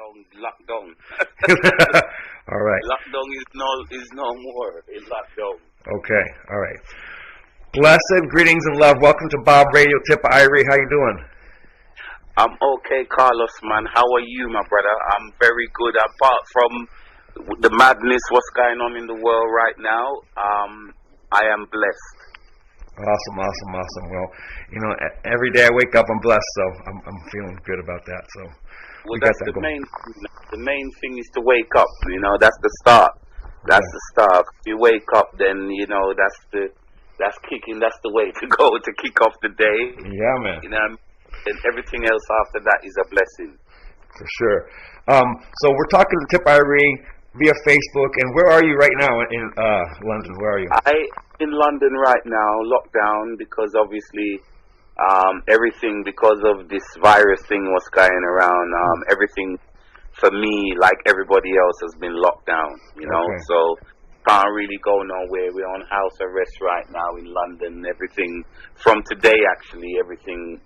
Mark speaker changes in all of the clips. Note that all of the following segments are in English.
Speaker 1: lockdown.
Speaker 2: All right.
Speaker 1: Lockdown is no more. It's lockdown.
Speaker 2: Okay. All right. Blessed greetings and love. Welcome to Bob Radio. Tippa Irie, how you doing?
Speaker 1: I'm okay, Carlos, man. How are you, my brother? I'm very good. Apart from the madness, what's going on in the world right now, I am blessed.
Speaker 2: Awesome. Well, every day I wake up, I'm blessed, so I'm feeling good about that. So,
Speaker 1: that's the main. The main thing is to wake up. That's the start. That's the start. If you wake up, then that's kicking. That's the way to go to kick off the day.
Speaker 2: Yeah, man.
Speaker 1: And everything else after that is a blessing.
Speaker 2: For sure. So we're talking to Tippa Irie via Facebook, and where are you right now in London? Where are you?
Speaker 1: I'm in London right now, lockdown, because obviously everything, because of this virus thing what's going around, everything for me, like everybody else, has been locked down,
Speaker 2: Okay.
Speaker 1: So can't really go nowhere. We're on house arrest right now in London. Everything, from today actually, everything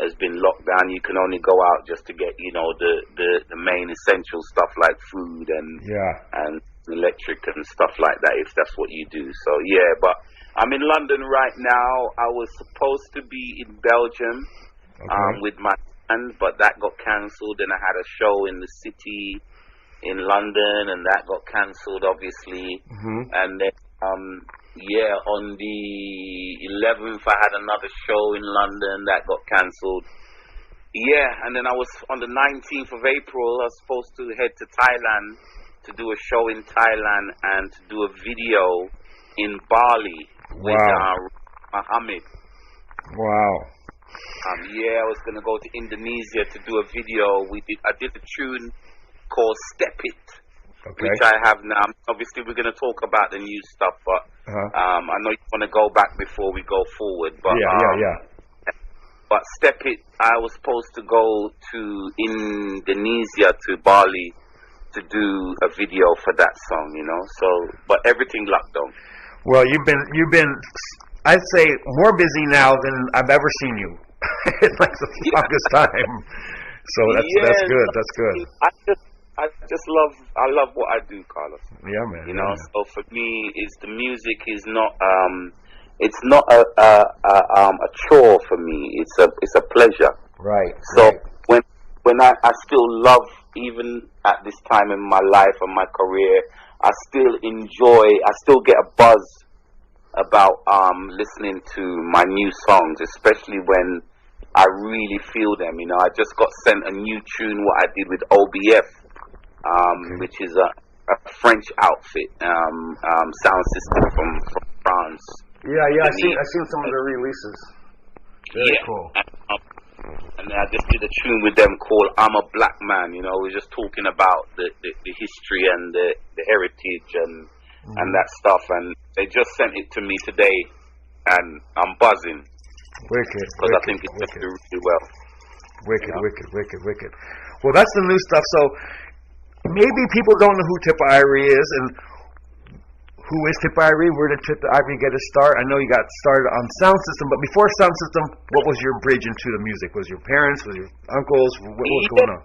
Speaker 1: has been locked down. You can only go out just to get, the main essential stuff like food and electric and stuff like that, if that's what you do. So yeah, but I'm in London right now. I was supposed to be in Belgium with my band, but that got cancelled, and I had a show in the city in London, and that got cancelled, obviously. And then on the 11th I had another show in London that got cancelled. And then I was on the 19th of April, I was supposed to head to Thailand to do a show in Thailand and to do a video in Bali with Mohammed.
Speaker 2: Wow.
Speaker 1: I was going to go to Indonesia to do a video. I did a tune called Step It, which I have now. Obviously, we're going to talk about the new stuff, but I know you want to go back before we go forward. But But Step It, I was supposed to go to Indonesia, to Bali, to do a video for that song, So, but everything locked down.
Speaker 2: Well, you've been, I'd say, more busy now than I've ever seen you. It's like the longest time. So that's good. That's good.
Speaker 1: I love what I do, Carlos.
Speaker 2: Yeah, man.
Speaker 1: So for me, the music is not it's not a chore for me. It's a pleasure.
Speaker 2: Right.
Speaker 1: So when I still love, even at this time in my life and my career, I still enjoy. I still get a buzz about listening to my new songs, especially when I really feel them. I just got sent a new tune, what I did with OBF, which is a French outfit, sound system from France.
Speaker 2: I've seen some of the releases. Very cool.
Speaker 1: And I just did a tune with them called "I'm a Black Man." We're just talking about the history and the heritage and that stuff. And they just sent it to me today, and I'm buzzing.
Speaker 2: Wicked.
Speaker 1: Because I think it's just do really well.
Speaker 2: Wicked. Well, that's the new stuff. So maybe people don't know who Tippa Irie is, and who is Tippa Irie? Where did Tippa Irie get a start? I know you got started on sound system, but before sound system, what was your bridge into the music? Was your parents? Was your uncles? What was going on?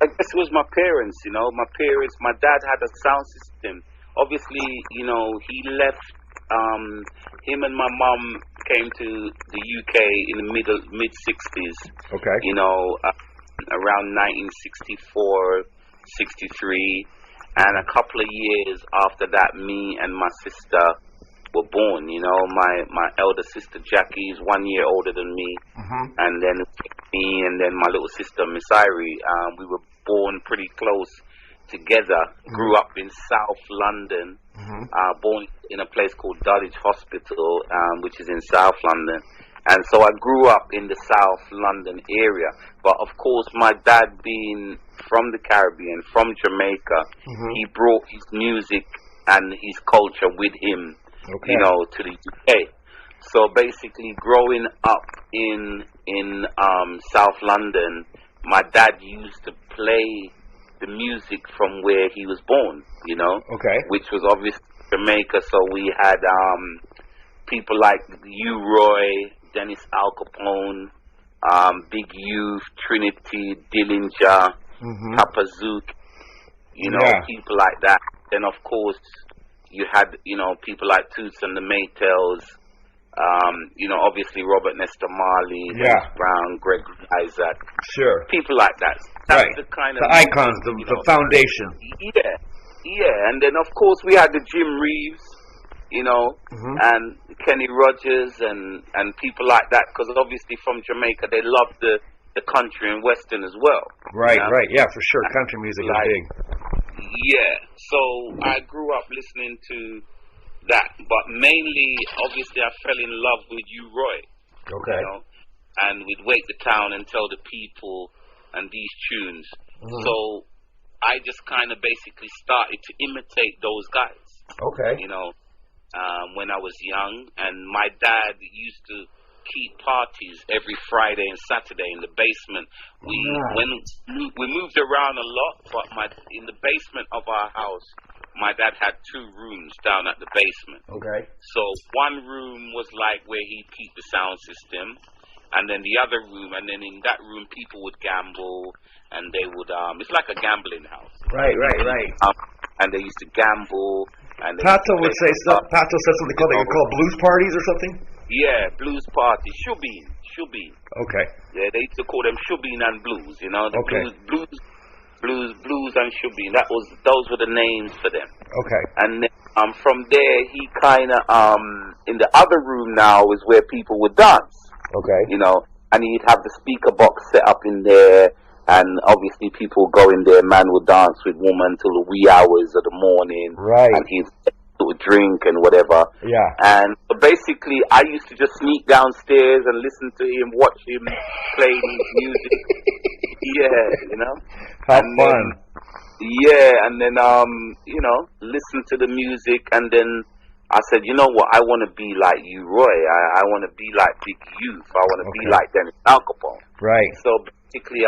Speaker 1: I guess it was my parents. My dad had a sound system. Obviously, he left. Him and my mum came to the UK in the mid 60s.
Speaker 2: Okay.
Speaker 1: Around 1964, 63. And a couple of years after that, me and my sister were born. My elder sister Jackie is 1 year older than me, and then me, and then my little sister Miss Irie. We were born pretty close together. Grew up in South London. Born in a place called Dulwich Hospital, which is in South London. And so I grew up in the South London area. But of course, my dad being from the Caribbean, from Jamaica, he brought his music and his culture with him, to the UK. So basically, growing up in South London, my dad used to play the music from where he was born, which was obviously Jamaica. So we had people like U-Roy, Dennis Al Capone, Big Youth, Trinity, Dillinger, Papa Zook, people like that. Then of course you had, people like Toots and the Maytals, obviously Robert Nesta Marley, Lloyd Brown, Greg Isaac.
Speaker 2: Sure.
Speaker 1: People like that. That's the kind of
Speaker 2: the icons, the foundation.
Speaker 1: Yeah. And then of course we had the Jim Reeves, and Kenny Rogers and people like that, because obviously from Jamaica they love the country and western as well.
Speaker 2: Right. Yeah, for sure. Country music is big.
Speaker 1: Yeah. So I grew up listening to that, but mainly, obviously, I fell in love with you, Roy.
Speaker 2: Okay.
Speaker 1: And we'd Wake the Town and Tell the People and these tunes. So I just kind of basically started to imitate those guys.
Speaker 2: Okay.
Speaker 1: When I was young, and my dad used to keep parties every Friday and Saturday in the basement. When we moved around a lot, but in the basement of our house, my dad had 2 rooms down at the basement.
Speaker 2: Okay.
Speaker 1: So one room was like where he'd keep the sound system, and then the other room, and then in that room people would gamble, and they would it's like a gambling house.
Speaker 2: Right.
Speaker 1: And they used to gamble. And
Speaker 2: Pato would say Pato said something called they would call blues parties or something.
Speaker 1: Yeah, blues party, shubin.
Speaker 2: Okay.
Speaker 1: Yeah, they used to call them shubin and blues.
Speaker 2: Okay.
Speaker 1: Blues and shubin. Those were the names for them.
Speaker 2: Okay.
Speaker 1: And then, from there, he kind of in the other room now is where people would dance.
Speaker 2: Okay.
Speaker 1: And he'd have the speaker box set up in there, and obviously people would go in there. Man would dance with woman till the wee hours of the morning.
Speaker 2: Right.
Speaker 1: And he'd drink and whatever.
Speaker 2: Yeah.
Speaker 1: And basically, I used to just sneak downstairs and listen to him, watch him play his music.
Speaker 2: How fun.
Speaker 1: And then, listen to the music. And then I said, you know what? I want to be like you, Roy. I want to be like Big Youth. I want to be like Dennis Al Capone.
Speaker 2: Right.
Speaker 1: So basically,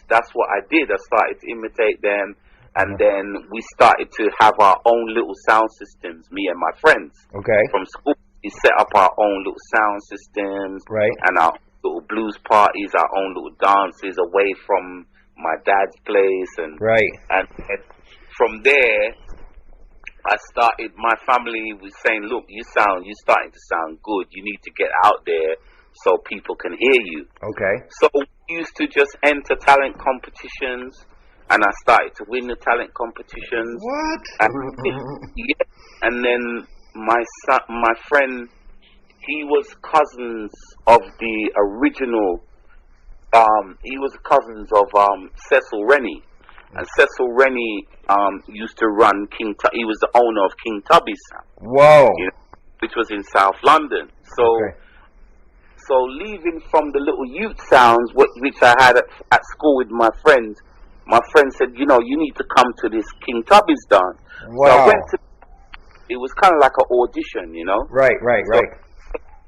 Speaker 1: that's what I did. I started to imitate them. And then we started to have our own little sound systems, me and my friends.
Speaker 2: Okay.
Speaker 1: From school, we set up our own little sound systems.
Speaker 2: Right.
Speaker 1: And our little blues parties, our own little dances away from my dad's place. And from there, my family was saying, look, you're starting to sound good. You need to get out there so people can hear you. Okay. So we used to just enter talent competitions. And I started to win the talent competitions.
Speaker 2: What?
Speaker 1: And then my friend, he was cousins of the original. He was cousins of Cecil Rennie, and Cecil Rennie used to run he was the owner of King Tubbies.
Speaker 2: Whoa!
Speaker 1: Which was in South London. So leaving from the little youth sounds, which I had at school with my friends. My friend said, you need to come to this King Tubbies dance.
Speaker 2: Wow.
Speaker 1: So I went it was kind of like an audition,
Speaker 2: Right.
Speaker 1: So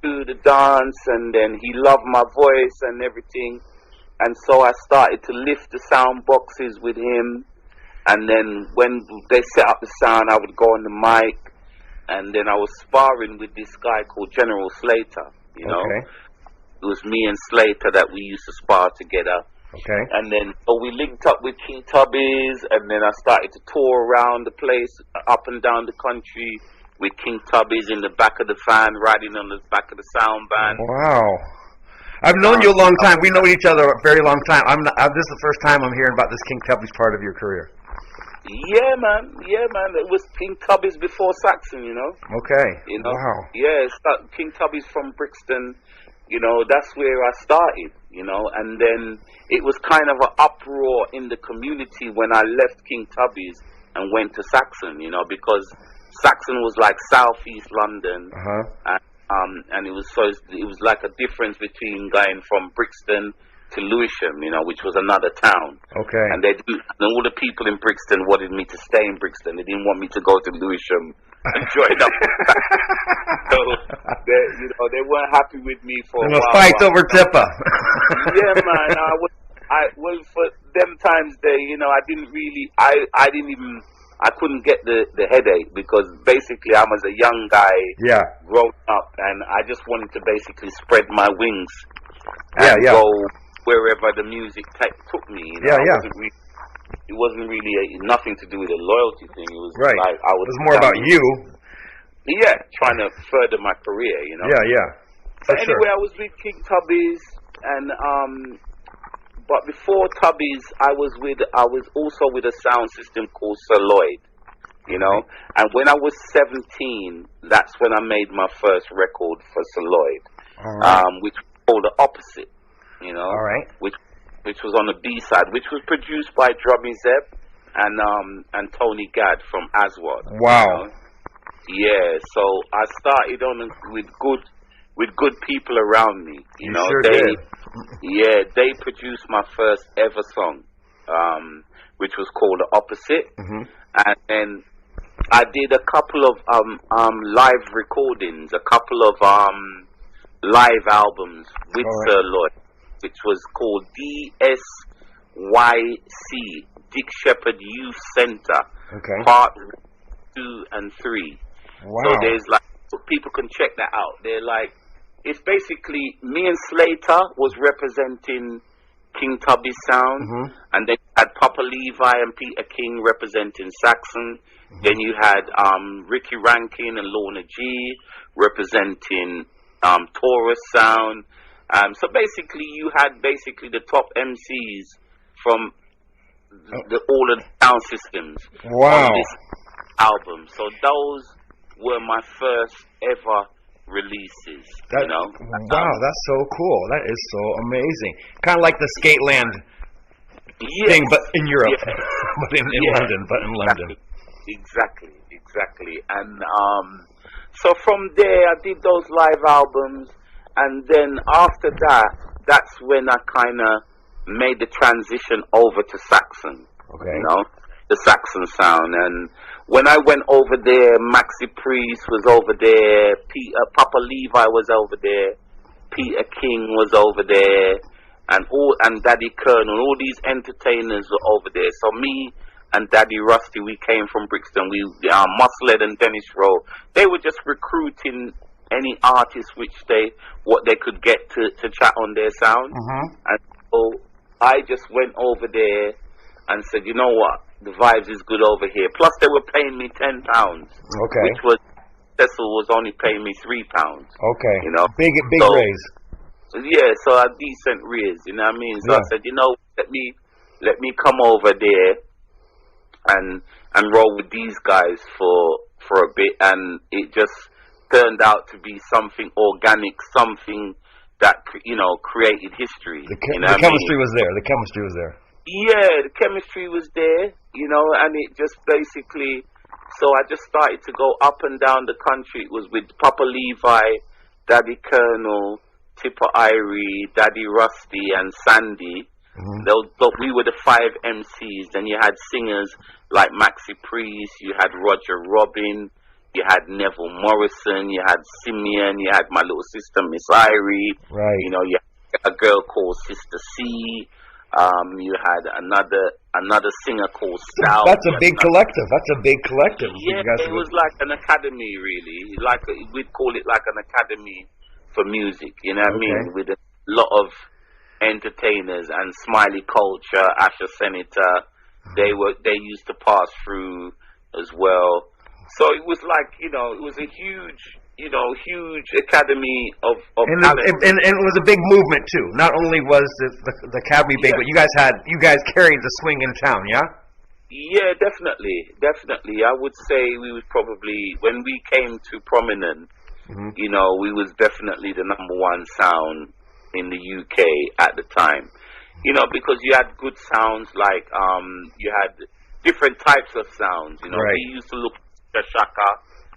Speaker 1: to the dance, and then he loved my voice and everything. And so I started to lift the sound boxes with him. And then when they set up the sound, I would go on the mic. And then I was sparring with this guy called General Slater, Okay. It was me and Slater that we used to spar together.
Speaker 2: Okay.
Speaker 1: And then we linked up with King Tubbies, and then I started to tour around the place, up and down the country, with King Tubbies in the back of the van, riding on the back of the sound band.
Speaker 2: Wow. I've known you a long time. We know each other a very long time. This is the first time I'm hearing about this King Tubbies part of your career.
Speaker 1: Yeah, man. It was King Tubbies before Saxon,
Speaker 2: Okay. Wow.
Speaker 1: Yeah, King Tubbies from Brixton. That's where I started, and then it was kind of an uproar in the community when I left King Tubbies and went to Saxon, because Saxon was like southeast London, and it was like a difference between going from Brixton to Lewisham, which was another town.
Speaker 2: Okay.
Speaker 1: And all the people in Brixton wanted me to stay in Brixton. They didn't want me to go to Lewisham and join up. So they weren't happy with me for a while.
Speaker 2: Fight over Tippa.
Speaker 1: Yeah, man. Well, for them times there, I couldn't get the headache, because basically I was a young guy, grown up, and I just wanted to basically spread my wings and go wherever the music took me. I wasn't really it wasn't really nothing to do with a loyalty thing. It was
Speaker 2: right.
Speaker 1: like I was.
Speaker 2: It was more about you.
Speaker 1: Yeah, trying to further my career, you know.
Speaker 2: Yeah.
Speaker 1: But anyway, I was with King Tubbies, and but before Tubbies, I was also with a sound system called Saloid, you know. And when I was 17, that's when I made my first record for Saloid, which was called The Opposite, you know.
Speaker 2: All right.
Speaker 1: Which was on the B side, which was produced by Drummy Zeb and Tony Gadd from Aswad.
Speaker 2: Wow.
Speaker 1: You know? Yeah, so I started on with good people around me. You know,
Speaker 2: sure did.
Speaker 1: Yeah, they produced my first ever song, which was called The Opposite, and then I did a couple of live recordings, a couple of live albums with Sir Lloyd, which was called DSYC, Dick Shepherd Youth Center, Part 2 and 3.
Speaker 2: Wow.
Speaker 1: So there's like, people can check that out. They're like, it's basically me and Slater was representing King Tubby's sound, and then you had Papa Levi and Peter King representing Saxon. Then you had Ricky Rankin and Lorna G representing Taurus sound. So basically, you had the top MCs from all of the sound systems on this album. So those were my first ever releases. You know?
Speaker 2: Wow, that's so cool. That is so amazing. Kind of like the Skateland thing, but in Europe, but in London. Exactly.
Speaker 1: And so from there, I did those live albums, and then after that, that's when I kind of made the transition over to Saxon.
Speaker 2: Okay.
Speaker 1: You know, the Saxon sound. And when I went over there, Maxi Priest was over there, Papa Levi was over there, Peter King was over there, and Daddy Colonel, all these entertainers were over there. So me and Daddy Rusty, we came from Brixton. Musclehead and Dennis Rowe, they were just recruiting any artist what they could get to chat on their sound. And so I just went over there and said, you know what, the vibes is good over here. Plus they were paying me £10, which was Cecil was only paying me £3.
Speaker 2: Okay,
Speaker 1: you know,
Speaker 2: big raise.
Speaker 1: Yeah, so a decent raise. You know what I mean? So I said, you know, let me come over there and roll with these guys for a bit, and it just turned out to be something organic, something that, you know, created history.
Speaker 2: The chemistry was there.
Speaker 1: Yeah, the chemistry was there, you know, and it just basically, so I just started to go up and down the country. It was with Papa Levi, Daddy Colonel, Tippa Irie, Daddy Rusty, and Sandy. We were the 5 MCs. Then you had singers like Maxi Priest, you had Roger Robin, you had Neville Morrison, you had Simeon, you had my little sister Miss Irie, you know, you had a girl called Sister C, you had another singer called Sal.
Speaker 2: That's a big collective.
Speaker 1: Yeah, it was like an academy, really. We'd call it like an academy for music, you know what I mean? With a lot of entertainers, and Smiley Culture, Asher Senator, they used to pass through as well. So it was like, you know, it was a huge academy of talent.
Speaker 2: And it was a big movement too. Not only was the academy big, but you guys carried the swing in town, yeah?
Speaker 1: Yeah, definitely. I would say we was probably, when we came to prominent, you know, we was definitely the number one sound in the UK at the time. You know, because you had good sounds like you had different types of sounds. You know, we used to look at Shaka.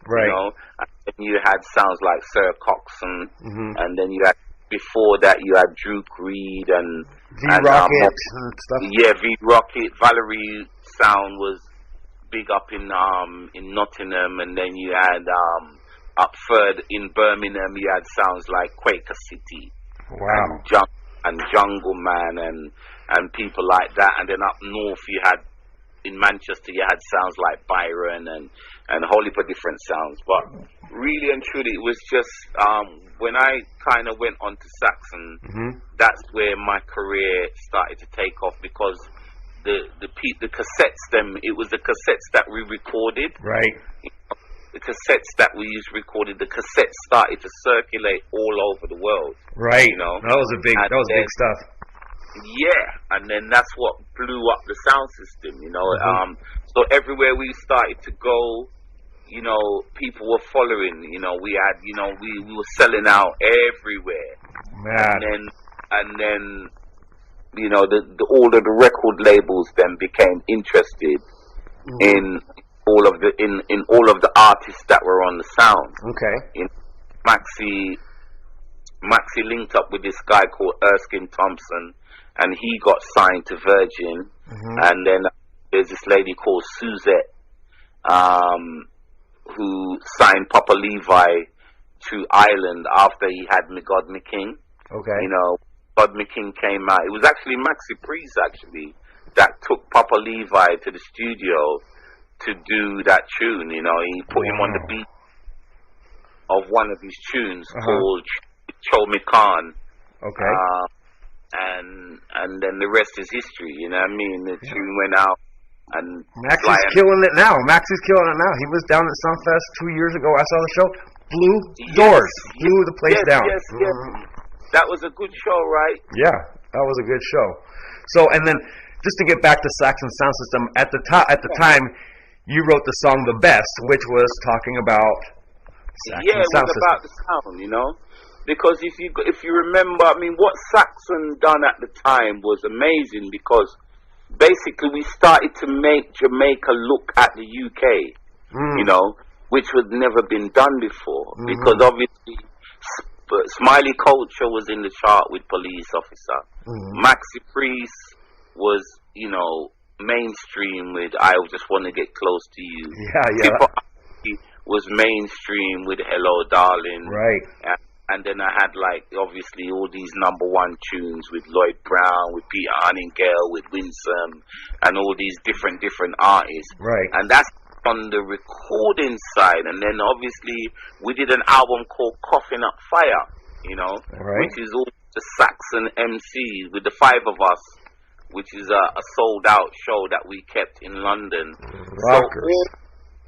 Speaker 1: You know, and then you had sounds like Sir Coxon, and then you had, before that, you had Duke Reed and
Speaker 2: V-Rocket and stuff.
Speaker 1: Yeah, V-Rocket. Valerie sound was big up in Nottingham, and then you had up further in Birmingham, you had sounds like Quaker City, and Jungle Man, and people like that. And then up north, you had, in Manchester, you had sounds like Byron and a whole heap of different sounds. But really and truly, it was just when I kind of went on to Saxon, that's where my career started to take off, because the cassettes. It was the cassettes that we recorded.
Speaker 2: Right.
Speaker 1: The cassettes that we used recorded. The cassettes started to circulate all over the world.
Speaker 2: Right.
Speaker 1: You know,
Speaker 2: that was big stuff.
Speaker 1: Yeah, and then that's what blew up the sound system. You know, so everywhere we started to go, you know, people were following. You know, we had, you know, we were selling out everywhere.
Speaker 2: Man.
Speaker 1: And then, you know, all of the record labels then became interested in all of the artists that were on the sound.
Speaker 2: Okay.
Speaker 1: You know, Maxi linked up with this guy called Erskine Thompson, and he got signed to Virgin. And then there's this lady called Suzette, who signed Papa Levi to Ireland after he had Me God Me King.
Speaker 2: Okay.
Speaker 1: You know, God Me King came out. It was actually Maxi Priest actually that took Papa Levi to the studio to do that tune. You know, he put him on the beat of one of his tunes called Show Me Khan.
Speaker 2: Okay.
Speaker 1: And then the rest is history. You know what I mean? The tune went out. And
Speaker 2: Maxi's killing it now. Maxi's killing it now. He was down at Sunfest 2 years ago. I saw the show. Blew doors. Blew the place down.
Speaker 1: Yes. That was a good show, right?
Speaker 2: Yeah, that was a good show. So, and then just to get back to Saxon Sound System, at the time, you wrote the song "The Best," which was talking about Saxon
Speaker 1: it
Speaker 2: Sound
Speaker 1: was
Speaker 2: System.
Speaker 1: about the sound, you know. Because if you remember, I mean, what Saxon done at the time was amazing, because basically we started to make Jamaica look at the UK, you know, which had never been done before. Because obviously Smiley Culture was in the chart with Police Officer. Maxi Priest was, you know, mainstream with I Just Want to Get Close to You.
Speaker 2: Yeah.
Speaker 1: Tippa Irie was mainstream with Hello Darling.
Speaker 2: Right.
Speaker 1: And then I had, like, obviously all these number one tunes with Lloyd Brown, with Peter Huntingale, with Winsome, and all these different artists.
Speaker 2: Right.
Speaker 1: And that's on the recording side. And then obviously we did an album called Coughing Up Fire, you know, which is all the Saxon MCs with the five of us, which is a sold out show that we kept in London.
Speaker 2: Rockers.
Speaker 1: So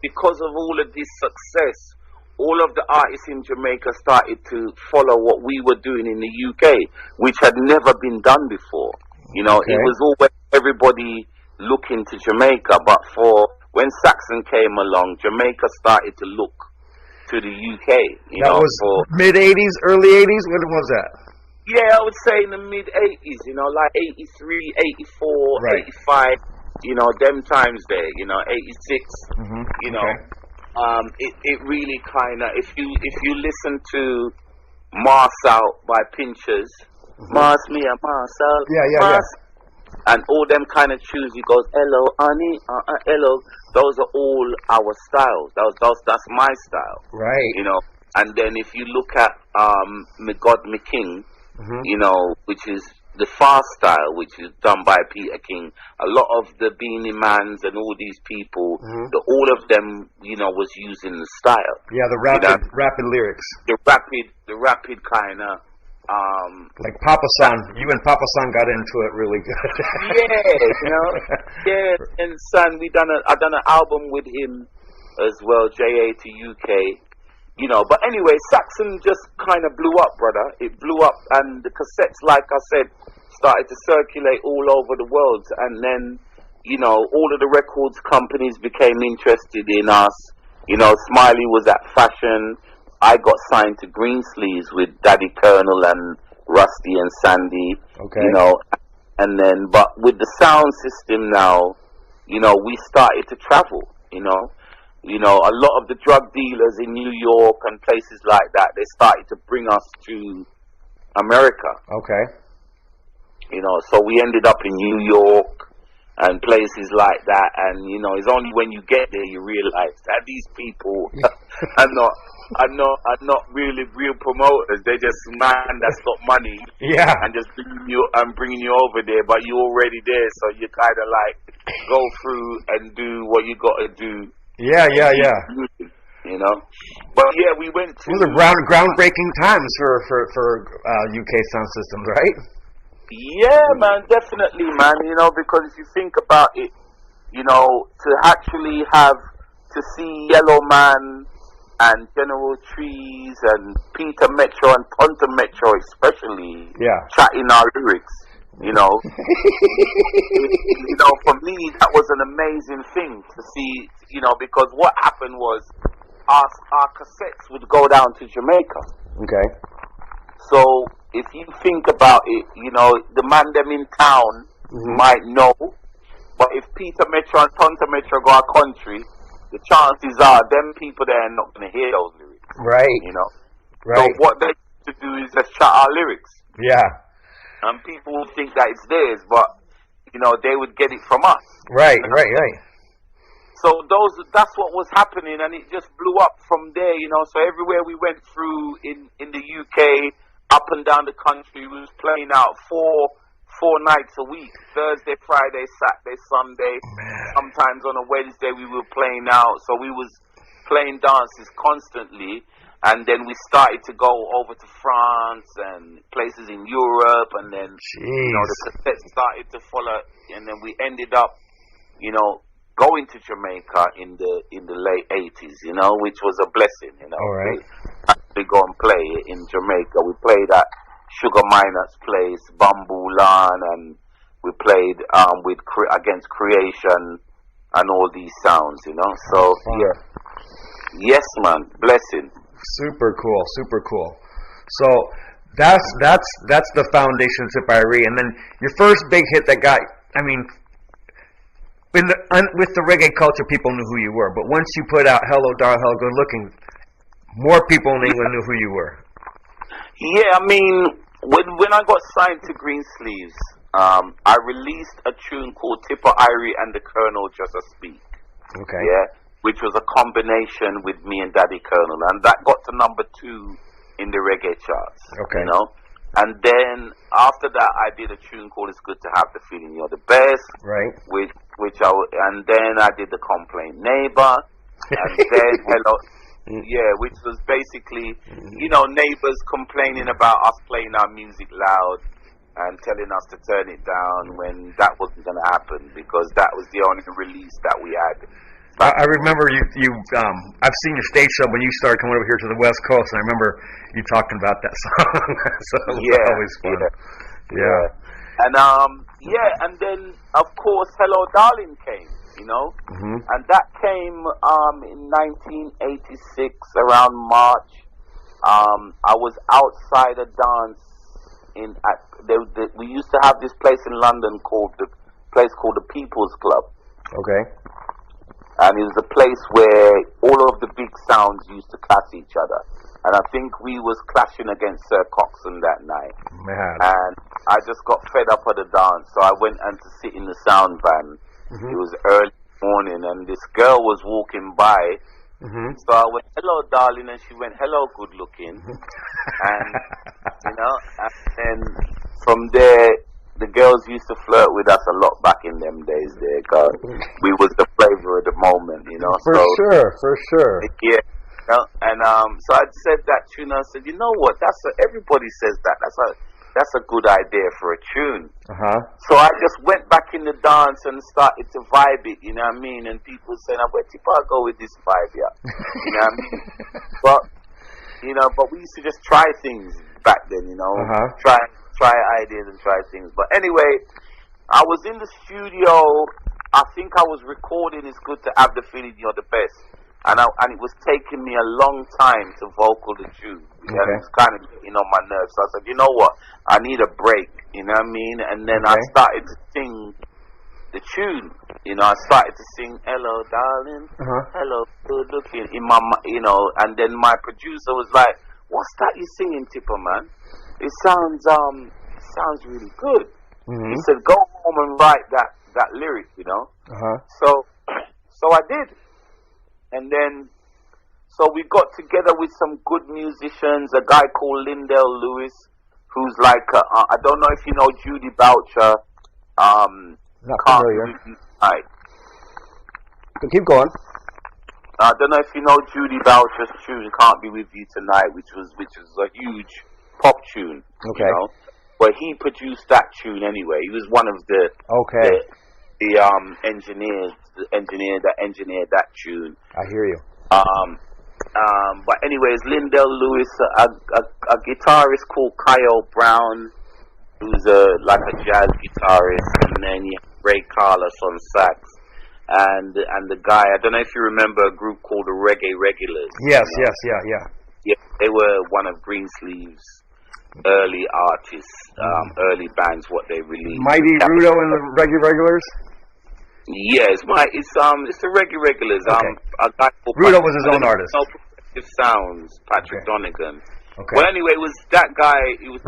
Speaker 1: because of all of this success, all of the artists in Jamaica started to follow what we were doing in the UK, which had never been done before. You know, it was always everybody looking to Jamaica, but when Saxon came along, Jamaica started to look to the UK.
Speaker 2: That was mid-'80s, early '80s? When was that?
Speaker 1: Yeah, I would say in the mid-'80s, you know, like 83, 84, 85, you know, them times there, you know, 86, you know. It really kind of, if you listen to Mars Out by Pinchers, Mars Me and Mars Out,
Speaker 2: yeah.
Speaker 1: And all them kind of tunes, he goes, hello, honey, hello. Those are all our styles. That's my style.
Speaker 2: Right.
Speaker 1: You know, and then if you look at Me God Me King, you know, which is the fast style, which is done by Peter King, a lot of the Beanie Mans and all these people, all of them, you know, was using the style. Yeah,
Speaker 2: the rapid lyrics.
Speaker 1: The rapid kind of.
Speaker 2: Like Papa San, you and Papa San got into it really good.
Speaker 1: You know, and San, I done an album with him as well, JA to UK. You know, but anyway, Saxon just kind of blew up, brother. It blew up, and the cassettes, like I said, started to circulate all over the world. And then, you know, all of the records companies became interested in us. You know, Smiley was at Fashion. I got signed to Greensleeves with Daddy Colonel and Rusty and Sandy. Okay. You know, and then, but with the sound system now, you know, we started to travel, you know. You know, a lot of the drug dealers in New York and places like that, they started to bring us to America. Okay. You know, so we ended up in New York and places like that. And, you know, it's only when you get there you realize that these people are not really real promoters. They're just man that's got money. Yeah. And just bringing you over there, but you're already there. So you kind of like go through and do what you got to do. Yeah. You know, but yeah, we went to.
Speaker 2: Those are groundbreaking times for UK sound systems, right?
Speaker 1: Yeah, man, definitely, man. You know, because if you think about it, you know, to actually have to see Yellow Man and General Trees and Peter Metro and Ponta Metro especially chatting our lyrics, you know. You know, for me that was an amazing thing to see, you know, because what happened was our cassettes would go down to Jamaica.
Speaker 2: Okay.
Speaker 1: So if you think about it, you know, the man them in town might know, but if Peter Metro and Ponta Metro go our country, the chances are them people there are not going to hear those lyrics.
Speaker 2: Right.
Speaker 1: You know?
Speaker 2: Right.
Speaker 1: So what they need to do is just chat our lyrics.
Speaker 2: Yeah.
Speaker 1: And people will think that it's theirs, but, you know, they would get it from us.
Speaker 2: Right.
Speaker 1: So that's what was happening, and it just blew up from there, you know. So everywhere we went through in the UK, up and down the country, we was playing out four nights a week, Thursday, Friday, Saturday, Sunday. Sometimes on a Wednesday we were playing out. So we was playing dances constantly, and then we started to go over to France and places in Europe, and then you know, the cassettes started to follow, and then we ended up, you know, going to Jamaica in the late 80s, you know, which was a blessing, you know.
Speaker 2: All right.
Speaker 1: We go and play in Jamaica. We played at Sugar Miners Place, Bamboo Lawn, and we played against Creation and all these sounds, you know. So yes, man, blessing.
Speaker 2: Super cool. So that's the foundation of Tippa Irie, and then your first big hit that got, I mean, with the reggae culture, people knew who you were, but once you put out Hello Darling, Hello Good Looking, more people in England knew who you were.
Speaker 1: Yeah, I mean, when I got signed to Greensleeves, I released a tune called Tippa Irie and the Colonel Just a Speak.
Speaker 2: Okay.
Speaker 1: Yeah, which was a combination with me and Daddy Colonel, and that got to number 2 in the reggae charts.
Speaker 2: Okay.
Speaker 1: You know, and then after that, I did a tune called "It's Good to Have the Feeling You're the Best."
Speaker 2: Right.
Speaker 1: And then I did the Complaint Neighbor, and then Hello. Yeah, which was basically, you know, neighbors complaining about us playing our music loud and telling us to turn it down when that wasn't going to happen, because that was the only release that we had.
Speaker 2: I remember you I've seen your stage show when you started coming over here to the West Coast, and I remember you talking about that song. So it was always fun.
Speaker 1: Yeah. And then of course Hello Darling came, you know, and that came in 1986 around March. I was outside a dance we used to have this place in London called the People's Club.
Speaker 2: Okay.
Speaker 1: And it was a place where all of the big sounds used to clash each other. And I think we was clashing against Sir Coxsone that night.
Speaker 2: Man.
Speaker 1: And I just got fed up of the dance, so I went and to sit in the sound van. It was early morning, and this girl was walking by. So I went, "Hello, darling," and she went, "Hello, good looking." And, you know, and then from there, the girls used to flirt with us a lot back in them days there, because we was the flavor of the moment, you know.
Speaker 2: For sure.
Speaker 1: Yeah. You know? And so I said that tune, I said, you know what, everybody says that. That's a good idea for a tune. So I just went back in the dance and started to vibe it, you know what I mean? And people saying, "Where Tippa go with this vibe, yeah?" You know what I mean? But we used to just try things back then, you know. Try ideas and try things. But anyway, I was in the studio. I think I was recording "It's Good to Have the Feeling You're the Best," and it was taking me a long time to vocal the tune. It was kind of getting on my nerves. So I said, you know what, I need a break, you know what I mean? And then I started to sing the tune. You know, I started to sing "Hello, Darling, Hello, Good Looking" in my, you know, and then my producer was like, "What's that you singing, Tippa, man? It sounds really good." He said, "Go home and write that lyric, you know." So I did, and then so we got together with some good musicians. A guy called Lindell Lewis, who's like I don't know if you know Judy Boucher.
Speaker 2: Not familiar. But keep going.
Speaker 1: I don't know if you know Judy Boucher's tune "Can't Be With You Tonight," which was a huge pop tune.
Speaker 2: Okay.
Speaker 1: You know? but he produced that tune anyway. He was one of the engineers, that engineered that tune.
Speaker 2: I hear you.
Speaker 1: But anyways, Lindell Lewis, a guitarist called Kyle Brown, who's like a jazz guitarist, and then you have Ray Carlos on sax, and the guy, I don't know if you remember a group called the Reggae Regulars.
Speaker 2: Yes,
Speaker 1: you know? Yeah, they were one of Greensleeve's early artists, early bands, what they released.
Speaker 2: Mighty Rudo and the Reggae Regulars?
Speaker 1: Yeah, it's the Reggae Regulars.
Speaker 2: Okay.
Speaker 1: A guy called
Speaker 2: Rudo was his own artist.
Speaker 1: Progressive Sounds, Patrick Donegan.
Speaker 2: Okay.
Speaker 1: Well, anyway, it was that guy. It was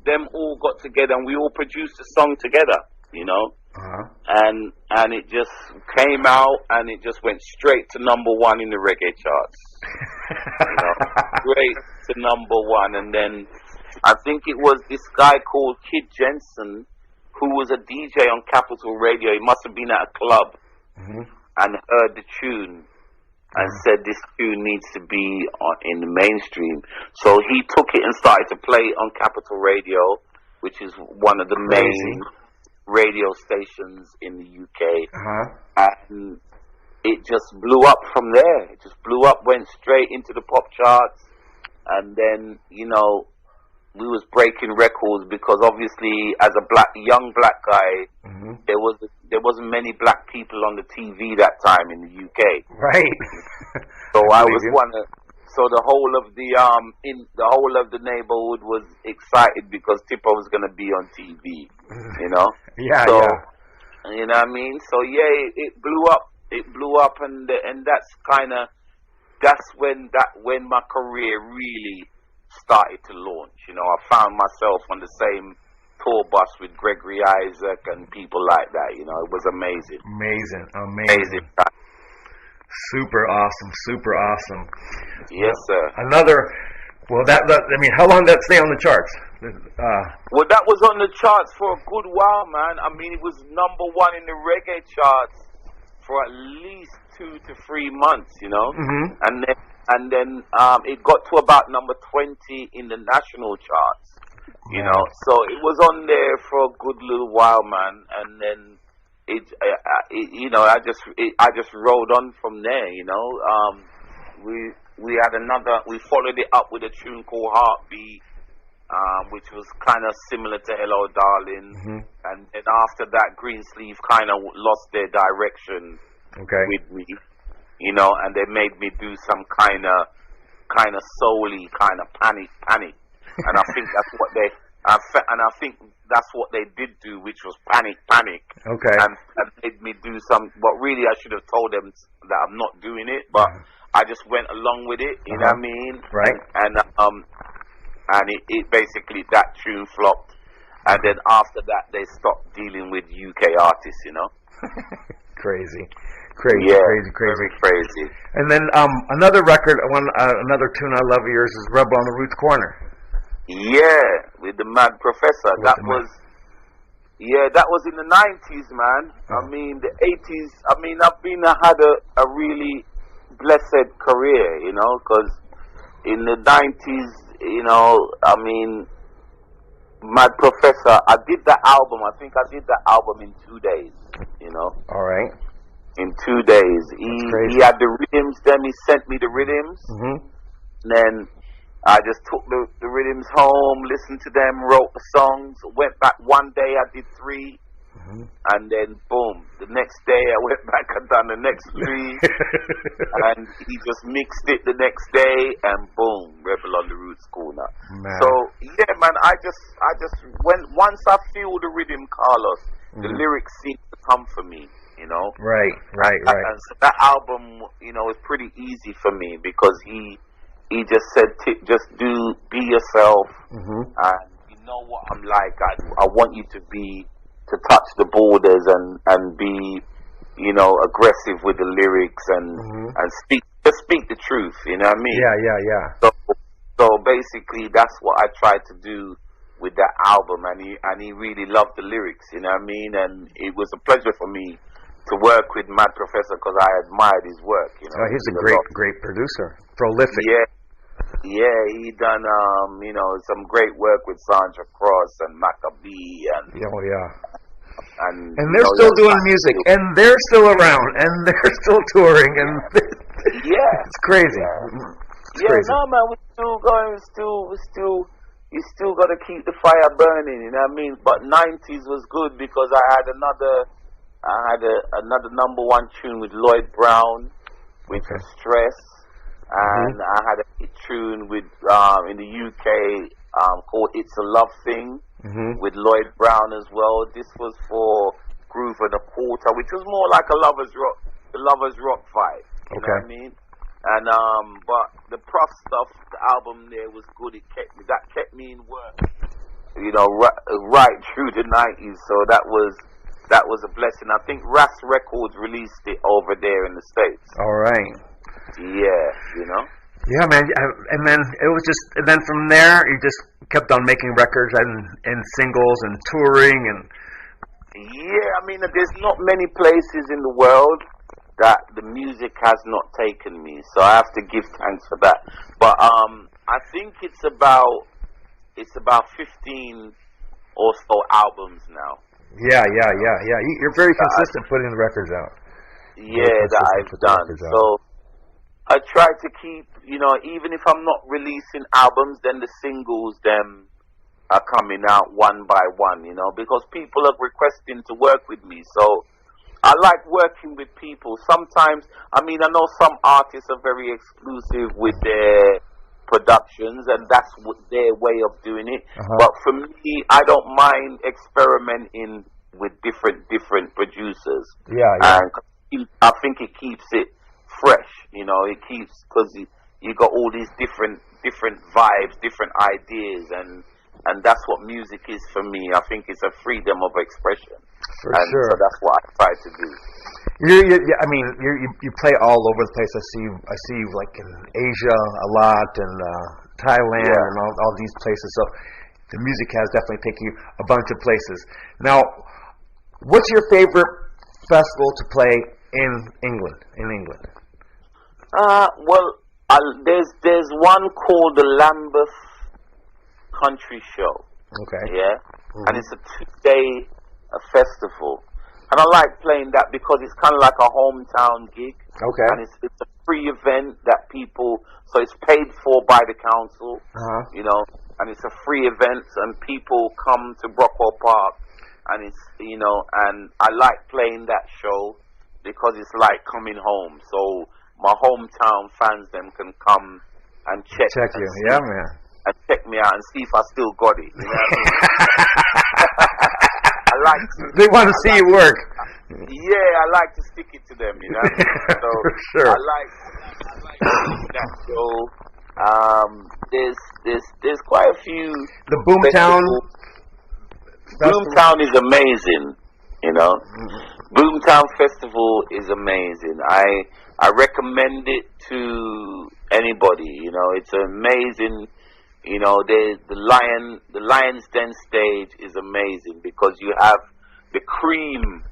Speaker 1: them all got together, and we all produced a song together. You know, and it just came out, and it just went straight to #1 in the reggae charts. You know, straight to #1, and then I think it was this guy called Kid Jensen, who was a DJ on Capital Radio. He must have been at a club and heard the tune and said this tune needs to be in the mainstream. So he took it and started to play it on Capital Radio, which is one of the main radio stations in the UK. And it just blew up from there. It just blew up, went straight into the pop charts, and then, you know, we was breaking records because obviously as a young black guy, there wasn't many black people on the TV that time in the UK.
Speaker 2: Right.
Speaker 1: So I was one of. So the whole of the neighborhood was excited because Tippa was gonna be on TV. You know. You know what I mean. So yeah, it blew up. It blew up, and that's when my career really started to launch. You know, I found myself on the same tour bus with Gregory Isaac and people like that. You know, it was amazing. Amazing.
Speaker 2: Super awesome.
Speaker 1: Yes, sir.
Speaker 2: How long did that stay on the charts?
Speaker 1: Well, that was on the charts for a good while, man. I mean, it was #1 in the reggae charts for at least 2 to 3 months, you know. And then it got to about #20 in the national charts, you know. So it was on there for a good little while, man. And then I just rolled on from there, you know. We followed it up with a tune called Heartbeat, which was kind of similar to Hello Darling. And then after that, Greensleeve kind of lost their direction with me, you know, and they made me do some kind of soul-y, kind of panic. And I think that's what they did do, which was panic.
Speaker 2: Okay.
Speaker 1: And made me do some. But really, I should have told them that I'm not doing it. But I just went along with it. You know what I mean?
Speaker 2: Right.
Speaker 1: And it basically, that tune flopped. And then after that, they stopped dealing with UK artists. You know.
Speaker 2: Crazy.
Speaker 1: Very crazy.
Speaker 2: And then another record, another tune I love of yours is "Rebel on the Roots Corner."
Speaker 1: Yeah, with the Mad Professor. That was in the 90s, man. I mean, the 80s. I mean, I had a really blessed career, you know, because in the 90s, you know, I mean, Mad Professor. I did that album. I think I did that album in 2 days. You know.
Speaker 2: All right.
Speaker 1: In 2 days, he had the rhythms. Then he sent me the rhythms. And then I just took the rhythms home, listened to them, wrote the songs. Went back one day, I did 3, and then boom. The next day, I went back and done the next 3, and he just mixed it the next day, and boom, Rebel on the Roots Corner. Man. So yeah, man, I just once I feel the rhythm, Carlos, the lyrics seem to come for me. You know,
Speaker 2: right.
Speaker 1: And so that album, you know, is pretty easy for me because he just said, just be yourself, and you know what I'm like. I want you to touch the borders and be, you know, aggressive with the lyrics and speak the truth. You know what I mean?
Speaker 2: Yeah.
Speaker 1: So basically, that's what I tried to do with that album, and he really loved the lyrics. You know what I mean? And it was a pleasure for me to work with Mad Professor because I admired his work. You know,
Speaker 2: he's a great producer, prolific.
Speaker 1: Yeah, Yeah, he done some great work with Sandra Cross and Maccabee and
Speaker 2: they're still doing music, and they're still around, and they're still touring, and it's crazy. It's crazy.
Speaker 1: No man, we're still going. You still got to keep the fire burning. You know what I mean? But '90s was good because I had another number one tune with Lloyd Brown, which was Stress. And I had a hit tune with in the UK called "It's a Love Thing" with Lloyd Brown as well. This was for Groove and a Quarter, which was more like a lovers rock vibe. You know what I mean? And but the Prof stuff, the album there was good. That kept me in work. Right through the '90s. So that was a blessing. I think Ras Records released it over there in the States.
Speaker 2: All right.
Speaker 1: Yeah,
Speaker 2: Yeah, man. And then it was and then from there, you just kept on making records and singles and touring and.
Speaker 1: Yeah, I mean, there's not many places in the world that the music has not taken me, so I have to give thanks for that. But I think it's about 15 or so albums now.
Speaker 2: Yeah. You're very consistent putting the records out.
Speaker 1: Yeah, that I've done. So I try to keep, even if I'm not releasing albums, then the singles, them are coming out one by one, because people are requesting to work with me. So I like working with people. Sometimes, I know some artists are very exclusive with their productions, and that's their way of doing it. But for me, I don't mind experimenting with different producers.
Speaker 2: Yeah.
Speaker 1: And I think it keeps it fresh, it keeps, because you got all these different vibes, different ideas, and that's what music is for me. I think it's a freedom of expression.
Speaker 2: For sure.
Speaker 1: So that's what I try to do.
Speaker 2: You play all over the place. I see you like in Asia a lot, and Thailand, and all these places. So the music has definitely taken you a bunch of places. Now, what's your favorite festival to play in England?
Speaker 1: There's one called the Lambeth Country Show.
Speaker 2: Okay.
Speaker 1: Yeah. And it's a 2-day festival, and I like playing that because it's kind of like a hometown gig.
Speaker 2: Okay.
Speaker 1: And it's a free event that so it's paid for by the council. And it's a free event, and people come to Brockwell Park, and it's and I like playing that show because it's like coming home. So my hometown fans can come and check
Speaker 2: you. Yeah, man.
Speaker 1: And check me out and see if I still got it. You know what I mean?
Speaker 2: They want to see you work.
Speaker 1: Yeah, I like to stick it to them. You know what I mean? So
Speaker 2: for sure.
Speaker 1: I like that show. There's quite a few.
Speaker 2: The Boomtown.
Speaker 1: Boomtown is amazing. Boomtown Festival is amazing. I recommend it to anybody. It's amazing. The Lion's Den stage is amazing because you have the cream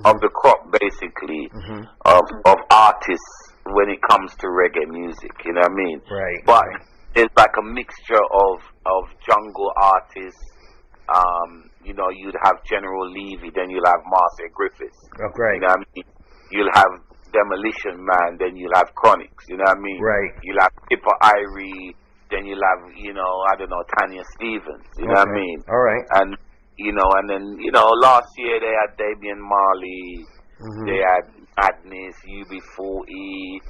Speaker 1: of the crop, basically, of artists when it comes to reggae music. You know what I mean?
Speaker 2: Right.
Speaker 1: But it's like a mixture of jungle artists. You'd have General Levy, then you'll have Marcia Griffiths.
Speaker 2: Oh, great.
Speaker 1: You know what I mean? You'll have Demolition Man, then you'll have Chronics. You know what I mean?
Speaker 2: Right.
Speaker 1: You'll have Tippa Irie, then you'll have, Tanya Stevens. You know what I mean?
Speaker 2: All right.
Speaker 1: And, and then, last year they had Damian Marley, they had Madness, UB40,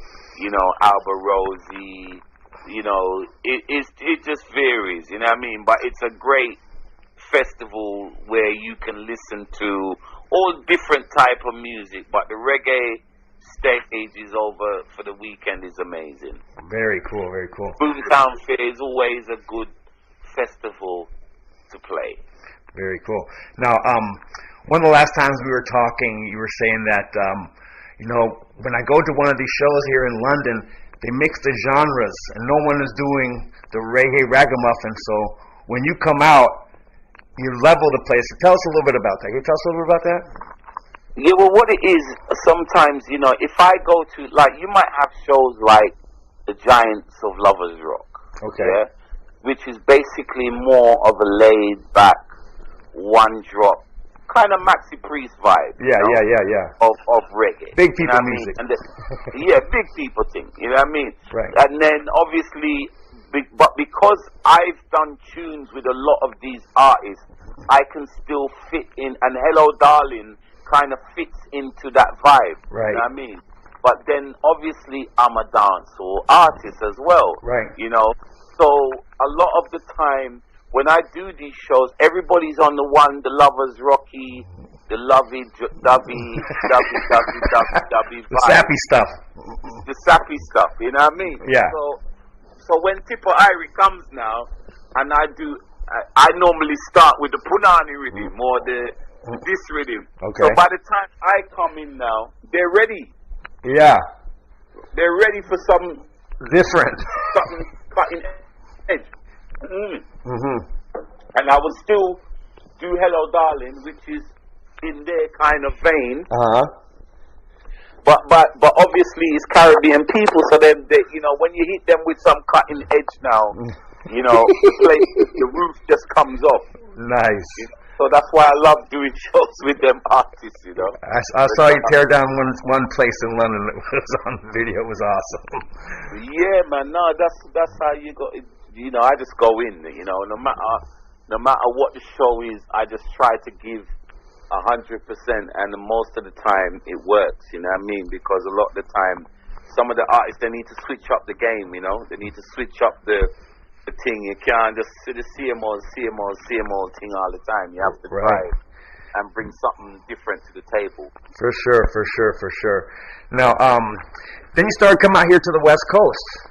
Speaker 1: Alba Rosie, it just varies, you know what I mean? But it's a great festival where you can listen to all different type of music, but the reggae stage is over for the weekend is amazing.
Speaker 2: Very cool, very cool.
Speaker 1: Boomtown Fair is always a good festival to play.
Speaker 2: Very cool. Now, one of the last times we were talking, you were saying that, when I go to one of these shows here in London, they mix the genres, and no one is doing the reggae ragamuffin, so when you come out, you level the place. Tell us a little bit about that. Can you tell us a little bit about that?
Speaker 1: Yeah, well, what it is, sometimes, if I go to, you might have shows like the Giants of Lovers Rock.
Speaker 2: Okay.
Speaker 1: Yeah? Which is basically more of a laid back, one drop, kind of Maxi Priest vibe.
Speaker 2: Yeah.
Speaker 1: Of reggae.
Speaker 2: Big people
Speaker 1: music.
Speaker 2: music.
Speaker 1: Big people thing. You know what I mean?
Speaker 2: Right.
Speaker 1: And then obviously, but because I've done tunes with a lot of these artists, I can still fit in, and Hello Darling kind of fits into that vibe.
Speaker 2: Right.
Speaker 1: You know what I mean? But then obviously I'm a dancehall artist as well.
Speaker 2: Right.
Speaker 1: You know? So a lot of the time when I do these shows, everybody's on the Lovers Rocky, the lovey dubby vibe.
Speaker 2: The sappy stuff.
Speaker 1: The sappy stuff, you know what I mean?
Speaker 2: Yeah.
Speaker 1: So when Tippa Irie comes now, and I normally start with the Punani rhythm or this rhythm.
Speaker 2: Okay.
Speaker 1: So by the time I come in now, they're ready.
Speaker 2: Yeah.
Speaker 1: They're ready for some
Speaker 2: different,
Speaker 1: something cutting edge. And I will still do Hello Darling, which is in their kind of vein. But obviously it's Caribbean people, so they you know, when you hit them with some cutting edge now, you know, the roof just comes off.
Speaker 2: Nice.
Speaker 1: You know? So that's why I love doing shows with them artists, you know.
Speaker 2: I saw you tear down one place in London that was on video. It was awesome.
Speaker 1: Yeah, man. No, that's how you go. You know, I just go in. You know, no matter what the show is, I just try to give 100%, and most of the time it works. You know what I mean? Because a lot of the time, some of the artists, they need to switch up the game. You know, they need to switch up the thing. You can't just see the same old thing all the time. You have to try and bring something different to the table.
Speaker 2: For sure. Now, then you started coming out here to the West Coast.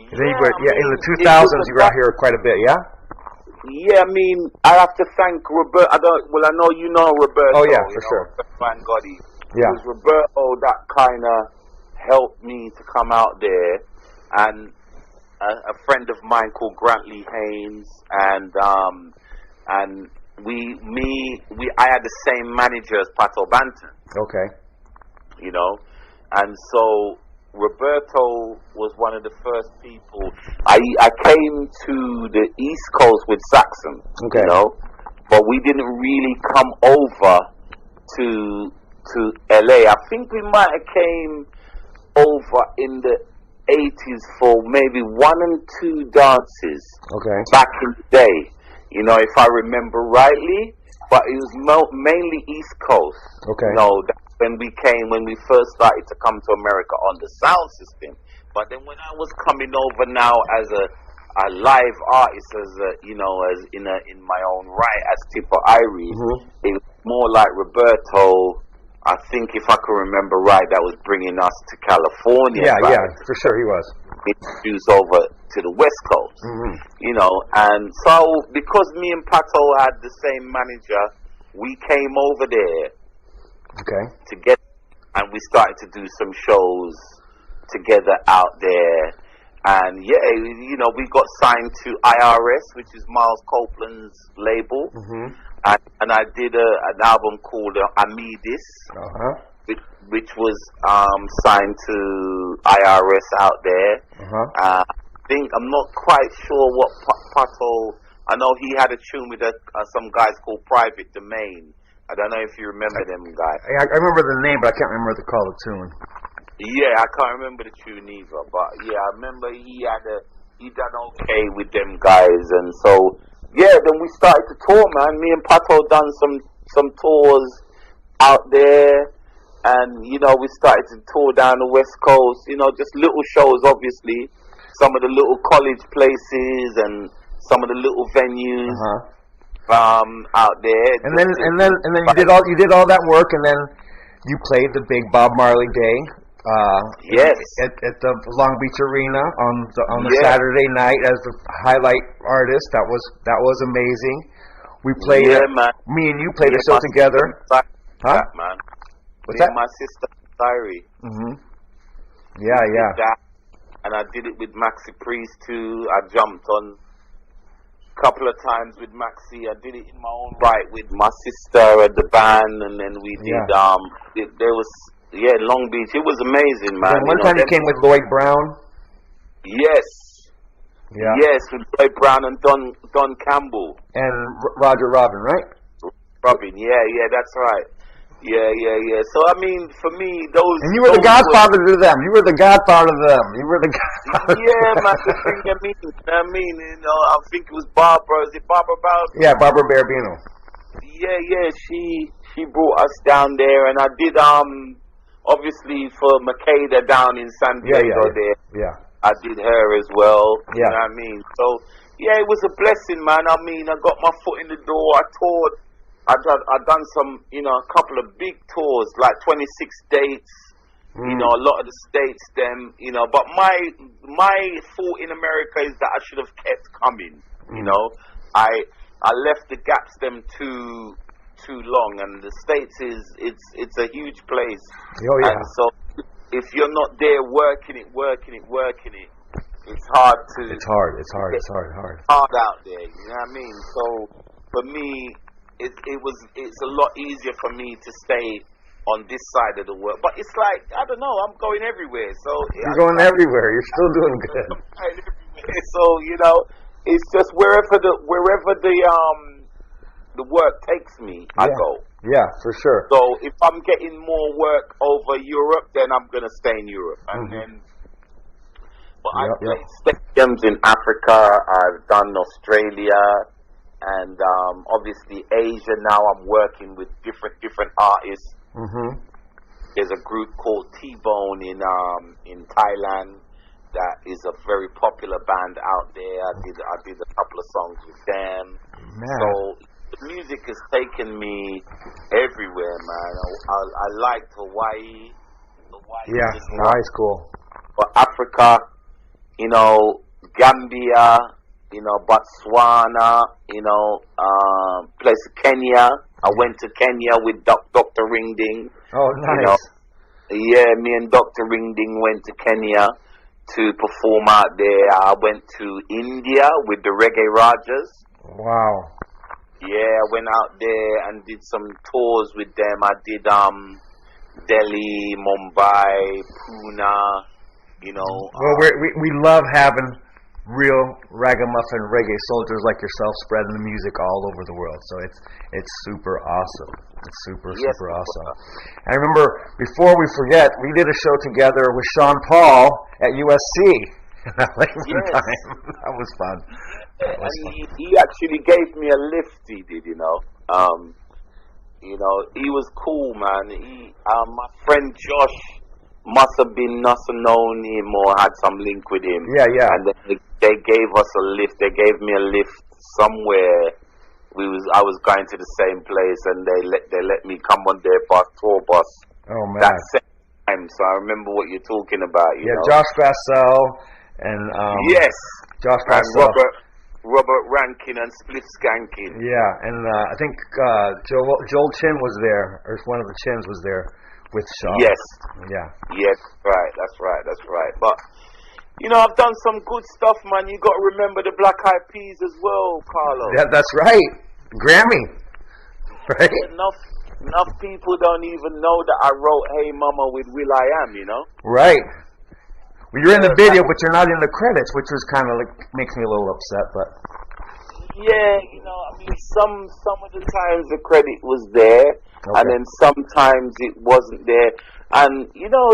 Speaker 2: Then you were, in the 2000s you were out here quite a bit, yeah?
Speaker 1: Yeah, I mean, I have to thank Roberto. I know you know Roberto.
Speaker 2: Oh yeah, for sure.
Speaker 1: Van Gotti.
Speaker 2: Yeah.
Speaker 1: It was Roberto that kind of helped me to come out there, and a friend of mine called Grantley Haynes, and I had the same manager as Pato Banton.
Speaker 2: Okay.
Speaker 1: You know, and so Roberto was one of the first people. I came to the East Coast with Saxon. Okay. You know, but we didn't really come over to LA. I think we might have came over in the 80s for maybe 1 and 2 dances. Okay. Back in the day, you know, if I remember rightly, but it was mainly East Coast. Okay. You know, that's when we first started to come to America on the sound system. But then when I was coming over now as a live artist, as in my own right as Tippa Irie, it was more like Roberto. I think, if I can remember right, that was bringing us to California. Yeah,
Speaker 2: for sure he was.
Speaker 1: Introduced over to the West Coast, you know, and so because me and Pato had the same manager, we came over there, together, and we started to do some shows together out there, and you know, we got signed to IRS, which is Miles Copeland's label. And I did an album called Amidis, which was signed to IRS out there. I think, I'm not quite sure what Pato. I know he had a tune with some guys called Private Domain. I don't know if you remember them guys.
Speaker 2: I remember the name, but I can't remember the call of the tune.
Speaker 1: Yeah, I can't remember the tune either. But yeah, I remember he done okay with them guys, and so. Yeah, then we started to tour, man. Me and Pato done some tours out there, and you know, we started to tour down the West Coast. You know, just little shows, obviously. Some of the little college places and some of the little venues out there.
Speaker 2: And then you did all that work, and then you played the big Bob Marley Day.
Speaker 1: Yes,
Speaker 2: at the Long Beach Arena on the Saturday night as the highlight artist. That was amazing. We played.
Speaker 1: Man.
Speaker 2: Me and you played a show together.
Speaker 1: Man.
Speaker 2: What's that?
Speaker 1: My sister Irie.
Speaker 2: Yeah.
Speaker 1: And I did it with Maxi Priest too. I jumped on a couple of times with Maxi. I did it in my own right with my sister at the band, and then we did. There was. Yeah, Long Beach. It was amazing, man.
Speaker 2: One time you came with Lloyd Brown.
Speaker 1: Yes.
Speaker 2: Yeah.
Speaker 1: Yes, with Lloyd Brown and Don Campbell.
Speaker 2: And Roger Robin, right?
Speaker 1: Robin, yeah, that's right. Yeah. So, I mean, for me, those...
Speaker 2: And you were the godfather to them. You were the godfather to them. You were the godfather.
Speaker 1: Yeah, man, the thing I mean, you know, I think it was Barbara. Is it Barbara Brown?
Speaker 2: Yeah, Barbara Barbino.
Speaker 1: Yeah, she brought us down there, and I did, obviously, for Makeda down in San Diego there.
Speaker 2: Yeah.
Speaker 1: I did her as well.
Speaker 2: Yeah.
Speaker 1: You know what I mean? So, yeah, it was a blessing, man. I mean, I got my foot in the door. I toured. I've done some, you know, a couple of big tours, like 26 dates. You know, a lot of the states, you know. But my fault in America is that I should have kept coming. You know, I left the gaps them too long, and the States it's a huge place.
Speaker 2: Oh yeah.
Speaker 1: And so if you're not there working it, it's hard to.
Speaker 2: It's hard
Speaker 1: out there. You know what I mean? So for me, it's a lot easier for me to stay on this side of the world. But it's like, I don't know, I'm going everywhere. So
Speaker 2: you're going everywhere. You're still doing good.
Speaker 1: So you know, it's just wherever the work takes me, I go.
Speaker 2: Yeah, for sure.
Speaker 1: So if I'm getting more work over Europe, then I'm gonna stay in Europe, and then. But I've played stadiums in Africa. I've done Australia, and obviously Asia. Now I'm working with different artists. There's a group called Tbone in Thailand that is a very popular band out there. I did a couple of songs with them.
Speaker 2: Man.
Speaker 1: So the music has taken me everywhere, man. I liked Hawaii.
Speaker 2: Yeah, Hawaii's cool.
Speaker 1: But Africa, you know, Gambia, you know, Botswana, you know, place Kenya. I went to Kenya with Dr. Ringding.
Speaker 2: Oh, nice.
Speaker 1: You know, yeah, me and Dr. Ringding went to Kenya to perform out there. I went to India with the Reggae Rajas.
Speaker 2: Wow.
Speaker 1: Yeah, I went out there and did some tours with them. I did Delhi, Mumbai, Pune, you know.
Speaker 2: Well, we love having real ragamuffin reggae soldiers like yourself spreading the music all over the world. So it's super awesome. It's super awesome. I remember, before we forget, we did a show together with Sean Paul at USC. That was fun.
Speaker 1: He actually gave me a lift. He did, you know. You know, he was cool, man. My friend Josh must have known him or had some link with him.
Speaker 2: Yeah.
Speaker 1: And they gave us a lift. They gave me a lift somewhere. I was going to the same place, and they let me come on their tour bus.
Speaker 2: Oh man.
Speaker 1: That same time. So I remember what you're talking about. You know?
Speaker 2: Josh Bassell and
Speaker 1: yes,
Speaker 2: Josh Bassell.
Speaker 1: Robert Rankin and Spliff Skankin.
Speaker 2: Yeah, and I think Joel Chin was there, or one of the Chins was there with Sean.
Speaker 1: Yes.
Speaker 2: Yeah.
Speaker 1: Yes, that's right. But, you know, I've done some good stuff, man. You got to remember the Black Eyed Peas as well, Carlo.
Speaker 2: Yeah, that's right. Grammy. Right?
Speaker 1: Enough people don't even know that I wrote Hey Mama with Will.i.am, you know?
Speaker 2: Right. Well, you're in the video, but you're not in the credits, which was kind of like, makes me a little upset, but...
Speaker 1: Yeah, you know, I mean, some of the times the credit was there, and then sometimes it wasn't there. And, you know,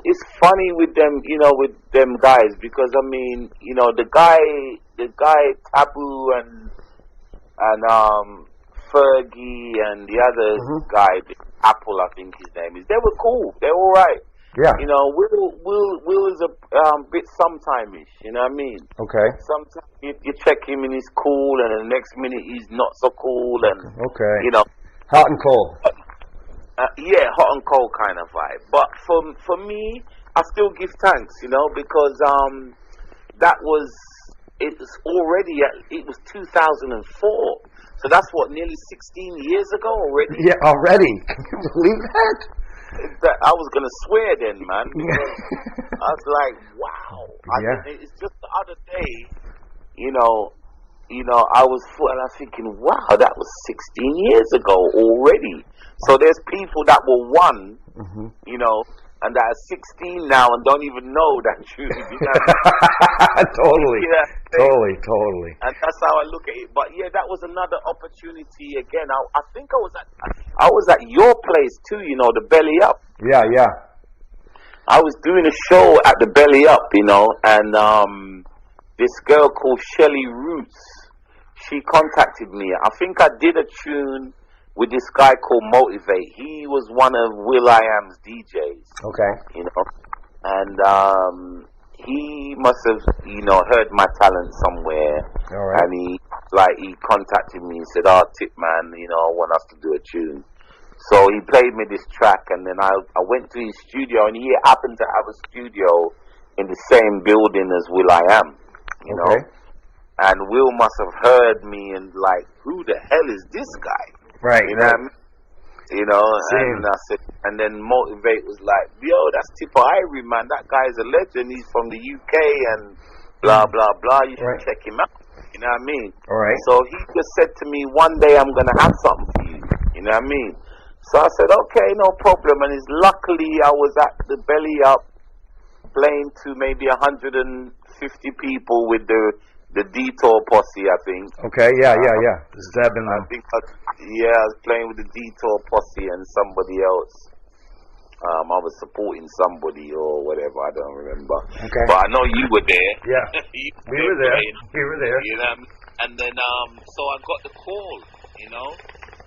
Speaker 1: it's funny with them, you know, with them guys, because, I mean, you know, the guy Taboo and Fergie and the other guy, Apple, I think his name is, they were cool. They were all right.
Speaker 2: Yeah.
Speaker 1: You know, Will is a bit sometime-ish, you know what I mean?
Speaker 2: Okay.
Speaker 1: Sometimes you check him and he's cool, and the next minute he's not so cool, and, you know.
Speaker 2: Hot and cold.
Speaker 1: Yeah, hot and cold kind of vibe. But for me, I still give thanks, you know, because it was 2004. So that's what, nearly 16 years ago already?
Speaker 2: Yeah, already. Can you believe that?
Speaker 1: I was going to swear then, man. I was like, wow. It's just the other day, you know, I was thinking, wow, that was 16 years ago already. So there's people that were one, you know, and that are 16 now and don't even know that tune. You know?
Speaker 2: Totally.
Speaker 1: Yeah,
Speaker 2: Totally.
Speaker 1: And that's how I look at it. But yeah, that was another opportunity again. I think I was at your place too. You know, the Belly Up.
Speaker 2: Yeah.
Speaker 1: I was doing a show at the Belly Up, you know, and this girl called Shelly Roots, she contacted me. I think I did a tune with this guy called Motivate. He was one of will.i.am's DJs.
Speaker 2: Okay.
Speaker 1: You know, and he must have, you know, heard my talent somewhere.
Speaker 2: All right.
Speaker 1: And he contacted me and said, "Oh, Tip man, you know, I want us to do a tune." So he played me this track, and then I went to his studio, and he happened to have a studio in the same building as will.i.am, you know. And Will must have heard me and like, who the hell is this guy?
Speaker 2: Right.
Speaker 1: You know what I mean? You know, and I said, and then Motivate was like, yo, that's Tippa Irie, man. That guy's a legend. He's from the UK and blah, blah, blah. You should check him out. You know what I mean?
Speaker 2: All right.
Speaker 1: So he just said to me, one day I'm going to have something for you. You know what I mean? So I said, okay, no problem. And it's luckily I was at the Belly Up playing to maybe 150 people with the Detour posse, I think.
Speaker 2: Okay, yeah. This is Zeb and
Speaker 1: I think, I was playing with the Detour posse and somebody else. I was supporting somebody or whatever, I don't remember. Okay. But I know you were there.
Speaker 2: Yeah. We were there. We were there.
Speaker 1: You know what I mean? And then, so I got the call, you know,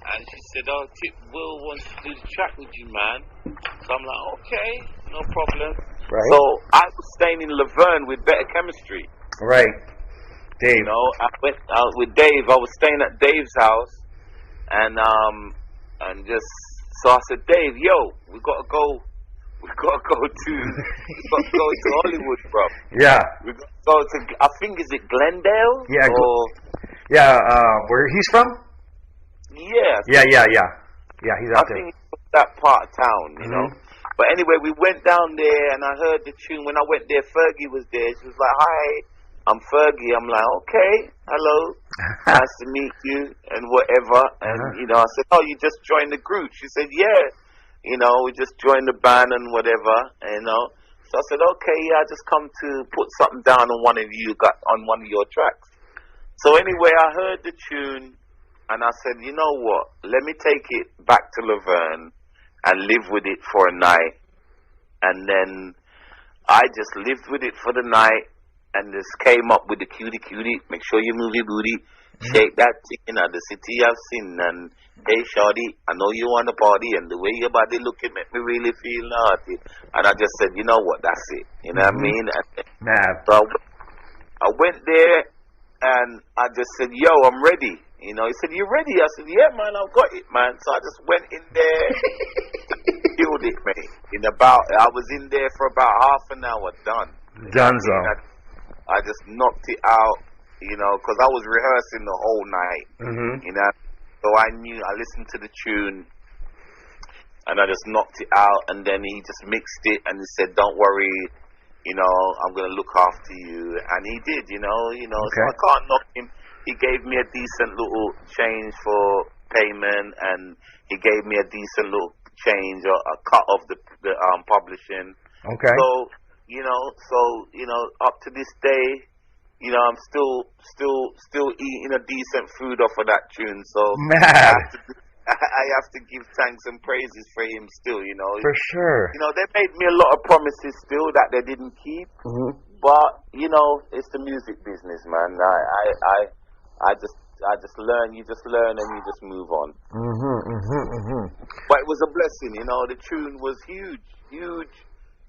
Speaker 1: and she said, "Oh, Tip, Will wants to do the track with you, man." So I'm like, okay, no problem.
Speaker 2: Right.
Speaker 1: So I was staying in Laverne with Better Chemistry.
Speaker 2: Right. Dave.
Speaker 1: You know, I went out with Dave. I was staying at Dave's house, and just so I said, "Dave, yo, we gotta go to Hollywood, bro."
Speaker 2: Yeah.
Speaker 1: We gotta go to, I think, is it Glendale?
Speaker 2: Yeah. Where he's from?
Speaker 1: Yeah.
Speaker 2: Yeah. He's out there.
Speaker 1: I think it's that part of town, you know. But anyway, we went down there, and I heard the tune. When I went there, Fergie was there. She was like, "Hi, I'm Fergie." I'm like, "Okay, hello, nice to meet you," and whatever. And you know, I said, "Oh, you just joined the group?" She said, "Yeah, you know, we just joined the band and whatever." You know, so I said, "Okay, yeah, I just come to put something down on one of your tracks." So anyway, I heard the tune. And I said, you know what, let me take it back to Laverne and live with it for a night. And then I just lived with it for the night and just came up with the cutie, make sure you move your booty, shake that thing out the city I've seen. And hey, shawty, I know you want to party, and the way your body looking make me really feel naughty. And I just said, you know what, that's it. You know what I mean? And so I went there and I just said, yo, I'm ready. You know, he said, you ready? I said, yeah, man, I've got it, man. So I just went in there, killed it, mate. I was in there for about half an hour, done.
Speaker 2: Donezo.
Speaker 1: I just knocked it out, you know, because I was rehearsing the whole night, you know. So I listened to the tune, and I just knocked it out, and then he just mixed it, and he said, don't worry, you know, I'm going to look after you. And he did, you know,
Speaker 2: okay.
Speaker 1: So I can't knock him. He gave me a decent little change for payment, and he gave me a decent little change or a cut of the publishing.
Speaker 2: Okay.
Speaker 1: So you know, up to this day, you know, I'm still eating a decent food off of that tune. So I have to give thanks and praises for him still. You know.
Speaker 2: For sure.
Speaker 1: You know, they made me a lot of promises still that they didn't keep. But you know, it's the music business, man. I just learn. You just learn and you just move on. But it was a blessing, you know. The tune was huge,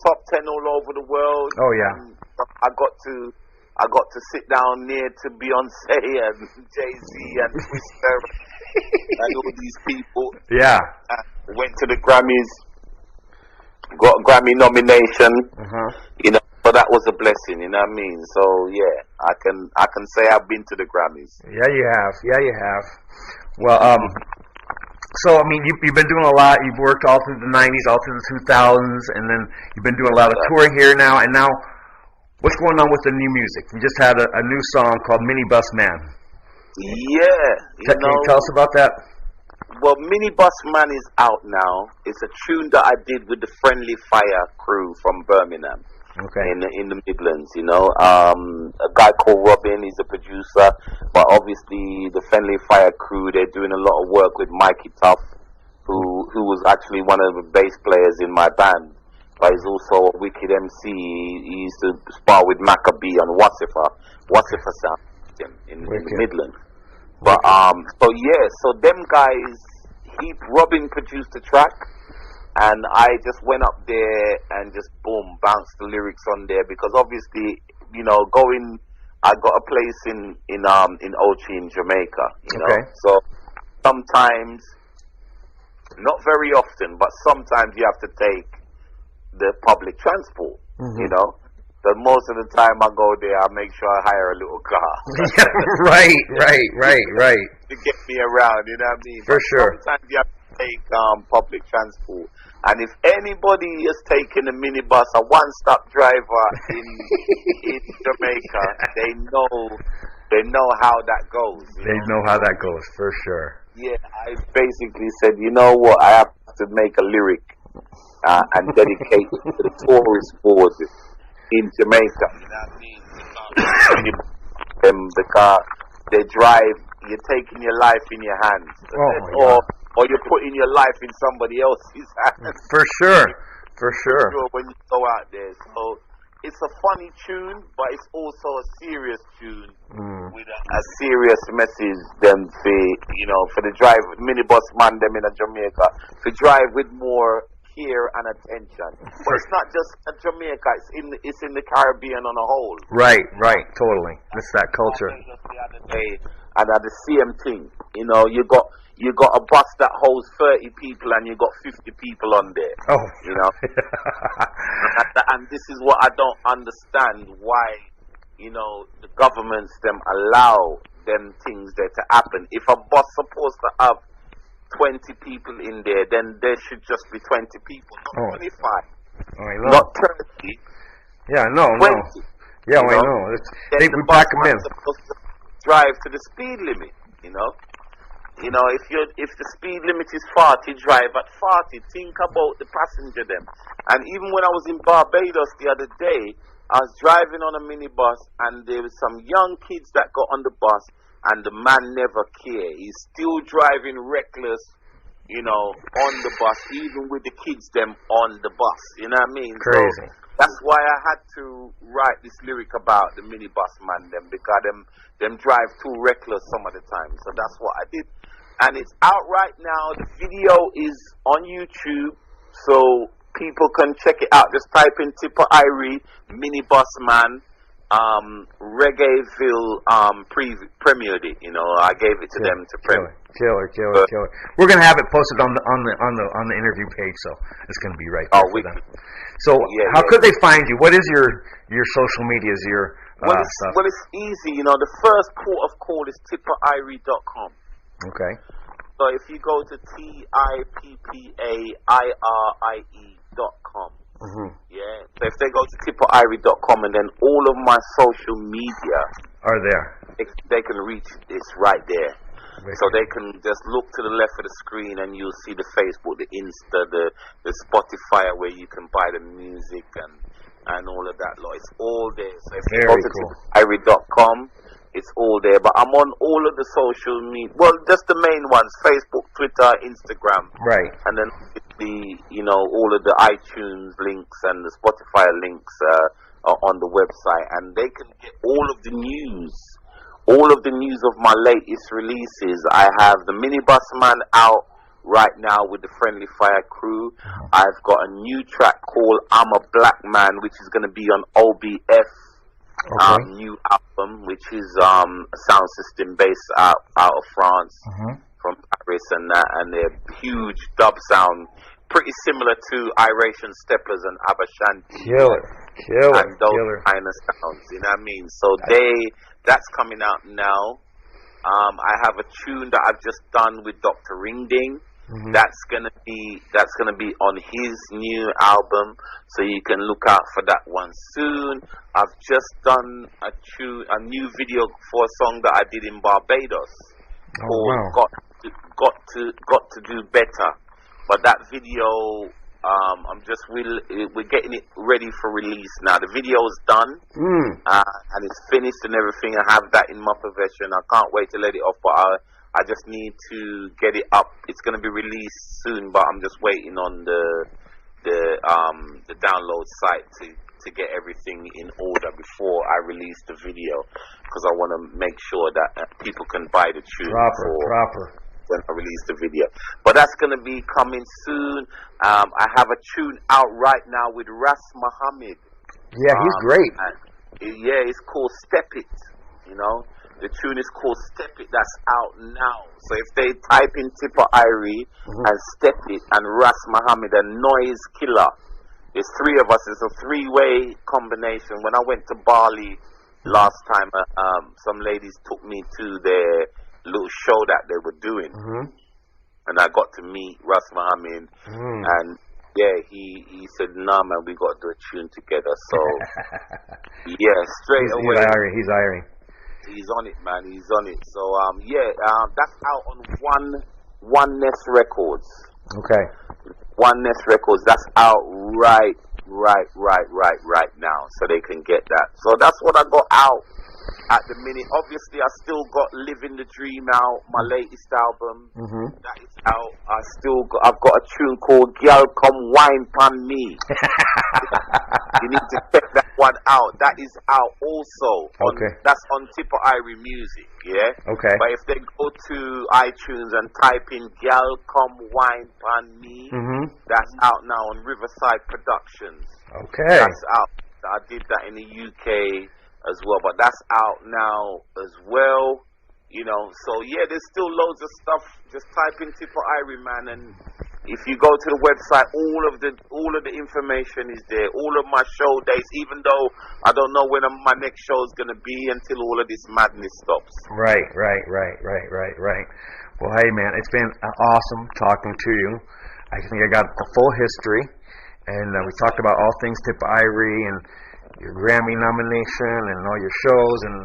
Speaker 1: top 10 all over the world.
Speaker 2: Oh yeah.
Speaker 1: And I got to sit down near to Beyonce and Jay-Z and Twister and all these people.
Speaker 2: Yeah.
Speaker 1: Went to the Grammys, got a Grammy nomination. You know. But that was a blessing, you know what I mean? So yeah, I can say I've been to the Grammys.
Speaker 2: Yeah, you have. Well, so I mean, you've been doing a lot. You've worked all through the '90s, all through the 2000s, and then you've been doing a lot of touring here now. And now, what's going on with the new music? You just had a new song called "Minibus Man."
Speaker 1: Yeah,
Speaker 2: Can you tell us about that?
Speaker 1: Well, Minibus Man is out now. It's a tune that I did with the Friendly Fire crew from Birmingham.
Speaker 2: Okay.
Speaker 1: In the Midlands, you know. A guy called Robin, he's a producer, but obviously the Friendly Fire crew, they're doing a lot of work with Mikey Tuff, who was actually one of the bass players in my band, but he's also a wicked MC. He used to spar with Maccabee on Wasifa sound system in the Midlands. But so them guys, Robin produced the track, and I just went up there and just boom, bounced the lyrics on there, because obviously, you know, I got a place in Ochi in Jamaica, you know. So sometimes, not very often, but sometimes you have to take the public transport, you know. But most of the time I go there, I make sure I hire a little car. Right. To get me around, you know what I mean?
Speaker 2: For sure.
Speaker 1: Sometimes you have to take public transport. And if anybody has taken a minibus, a one-stop driver in Jamaica, they know how that goes.
Speaker 2: They know how that goes, for sure.
Speaker 1: Yeah, I basically said, you know what, I have to make a lyric and dedicate it to the tourist board in Jamaica. You know what I mean? The car, they drive, you're taking your life in your hands. Or you're putting your life in somebody else's hands.
Speaker 2: For sure.
Speaker 1: When you go out there. So it's a funny tune, but it's also a serious tune with a serious message. Them for the drive, Minibus Man, them in Jamaica, to drive with more care and attention. But it's not just Jamaica; it's in the Caribbean on a whole. Right,
Speaker 2: totally. It's that culture.
Speaker 1: The other day, and at the same thing, you know, you got a bus that holds 30 people and you got 50 people on there.
Speaker 2: Oh,
Speaker 1: you know. and this is what I don't understand, why, you know, the governments them allow them things there to happen. If a bus supposed to have 20 people in there, then there should just be 20 people, not 25, not 30.
Speaker 2: Yeah, no.
Speaker 1: 20.
Speaker 2: Yeah, I know. We back them in.
Speaker 1: Supposed to drive to the speed limit, you know. You know, if the speed limit is 40, drive at 40. Think about the passenger them. And even when I was in Barbados the other day, I was driving on a minibus, and there was some young kids that got on the bus, and the man never cared. He's still driving reckless, you know, on the bus, even with the kids them on the bus. You know what I mean?
Speaker 2: Crazy.
Speaker 1: So that's why I had to write this lyric about the minibus man them, because them drive too reckless some of the time. So that's what I did. And it's out right now. The video is on YouTube, so people can check it out. Just type in Tippa Irie, Minibus Man, Reggaeville premiered it. You know, I gave it to them to premiere.
Speaker 2: Killer. We're gonna have it posted on the interview page, so it's gonna be right there for them. So how could they find you? What is your social medias? Stuff?
Speaker 1: Well, it's easy. You know, the first port of call is tippairie.com.
Speaker 2: Okay.
Speaker 1: So if you go to TIPPAIRIE.com, yeah. So if they go to tippairie.com, and then all of my social media
Speaker 2: are there,
Speaker 1: they can reach this right there. So they can just look to the left of the screen, and you'll see the Facebook, the Insta, the Spotify, where you can buy the music and all of that. It's all there. So if you go to tippairie.com, it's all there. But I'm on all of the social media. Well, just the main ones: Facebook, Twitter, Instagram.
Speaker 2: Right.
Speaker 1: And then all of the iTunes links and the Spotify links are on the website, and they can get all of the news. All of the news of my latest releases. I have the Minibus Man out right now with the Friendly Fire crew. I've got a new track called I'm a Black Man, which is going to be on OBF. New album, which is a sound system based out of France, from Paris, and they're huge dub sound, pretty similar to Iration Steppers and Abashanti.
Speaker 2: Killer.
Speaker 1: And those kind of sounds, you know what I mean? So that's coming out now. I have a tune that I've just done with Dr. Ringding. That's gonna be on his new album, so you can look out for that one soon. I've just done a new video for a song that I did in Barbados called got to do better. But that video, we're getting it ready for release now. The video's done, and it's finished and everything. I have that in my possession. I can't wait to let it off, but I just need to get it up. It's going to be released soon, but I'm just waiting on the download site to get everything in order before I release the video, because I want to make sure that people can buy the tune
Speaker 2: proper
Speaker 1: when I release the video. But that's going to be coming soon. I have a tune out right now with Ras Muhammad.
Speaker 2: Yeah, he's great.
Speaker 1: It's called Step It. You know, the tune is called Step It. That's out now. So if they type in Tippa Irie and Step It and Ras Muhammad and Noise Killer, there's three of us. It's a three-way combination. When I went to Bali last time, some ladies took me to their little show that they were doing, and I got to meet Ras Muhammad, and he said, "Nah, man, we got to do a tune together." So straight away,
Speaker 2: he's Irie.
Speaker 1: He's on it, man. He's on it. So that's out on Oneness Records.
Speaker 2: Okay.
Speaker 1: Oneness Records. That's out right now, so they can get that. So that's what I got out at the minute. Obviously, I still got Living the Dream out, my latest album. That is out. I've got a tune called Girl Come Wine Pon Me. You need to check that one out. That is out also. That's on Tippa Irie Music, yeah? Okay. But if they go to iTunes and type in Girl Come Wine Pon Me, that's out now on Riverside Productions. Okay. That's out. I did that in the UK as well, but that's out now as well, you know. So there's still loads of stuff. Just type in Tippa Irie, man, and if you go to the website, all of the information is there. All of my show dates, even though I don't know when my next show is going to be until all of this madness stops. Right.
Speaker 2: Well, hey, man, it's been awesome talking to you. I think I got a full history, and we talked about all things Tippa Irie and your Grammy nomination and all your shows and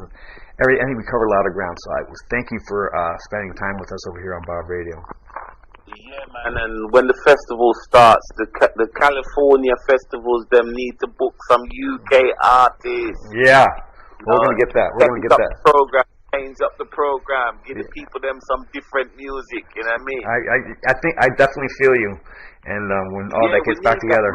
Speaker 2: everything. I think we covered a lot of ground. So thank you for spending time with us over here on Bob Radio.
Speaker 1: Yeah, man. And when the festival starts, the California festivals, them need to book some UK artists.
Speaker 2: Yeah, we're gonna get that. We're gonna get that.
Speaker 1: Change up the program. Give the people them some different music. You know what I mean?
Speaker 2: I think I definitely feel you. And when all that gets back together.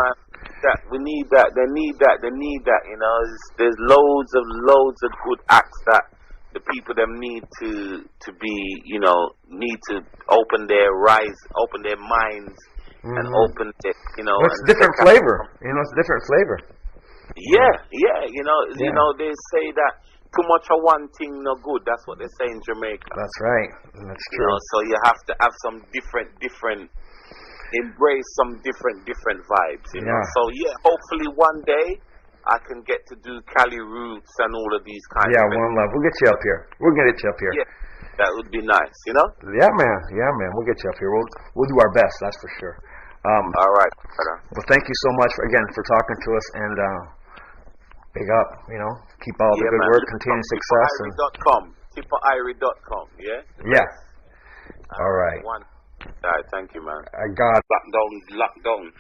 Speaker 1: We need that. They need that. You know, there's loads of good acts that the people them need to be. You know, need to open their minds and open their. You know,
Speaker 2: it's different flavor. You know, it's a different flavor.
Speaker 1: Yeah. You know, they say that too much of one thing no good. That's what they say in Jamaica.
Speaker 2: That's right. That's true.
Speaker 1: You know, so you have to have some different. Embrace some different vibes, you know. So hopefully one day I can get to do Cali Roots and all of these kinds of things.
Speaker 2: One love. We'll get you up here.
Speaker 1: Yeah, that would be nice, you know.
Speaker 2: Yeah, man. We'll get you up here. We'll do our best. That's for sure.
Speaker 1: All right.
Speaker 2: Well, thank you so much for talking to us, and big up. You know, keep all the good work, continued success.
Speaker 1: TippaIrie.com. Yeah.
Speaker 2: Yeah. All right.
Speaker 1: All right, thank you, man.
Speaker 2: I got
Speaker 1: lockdown.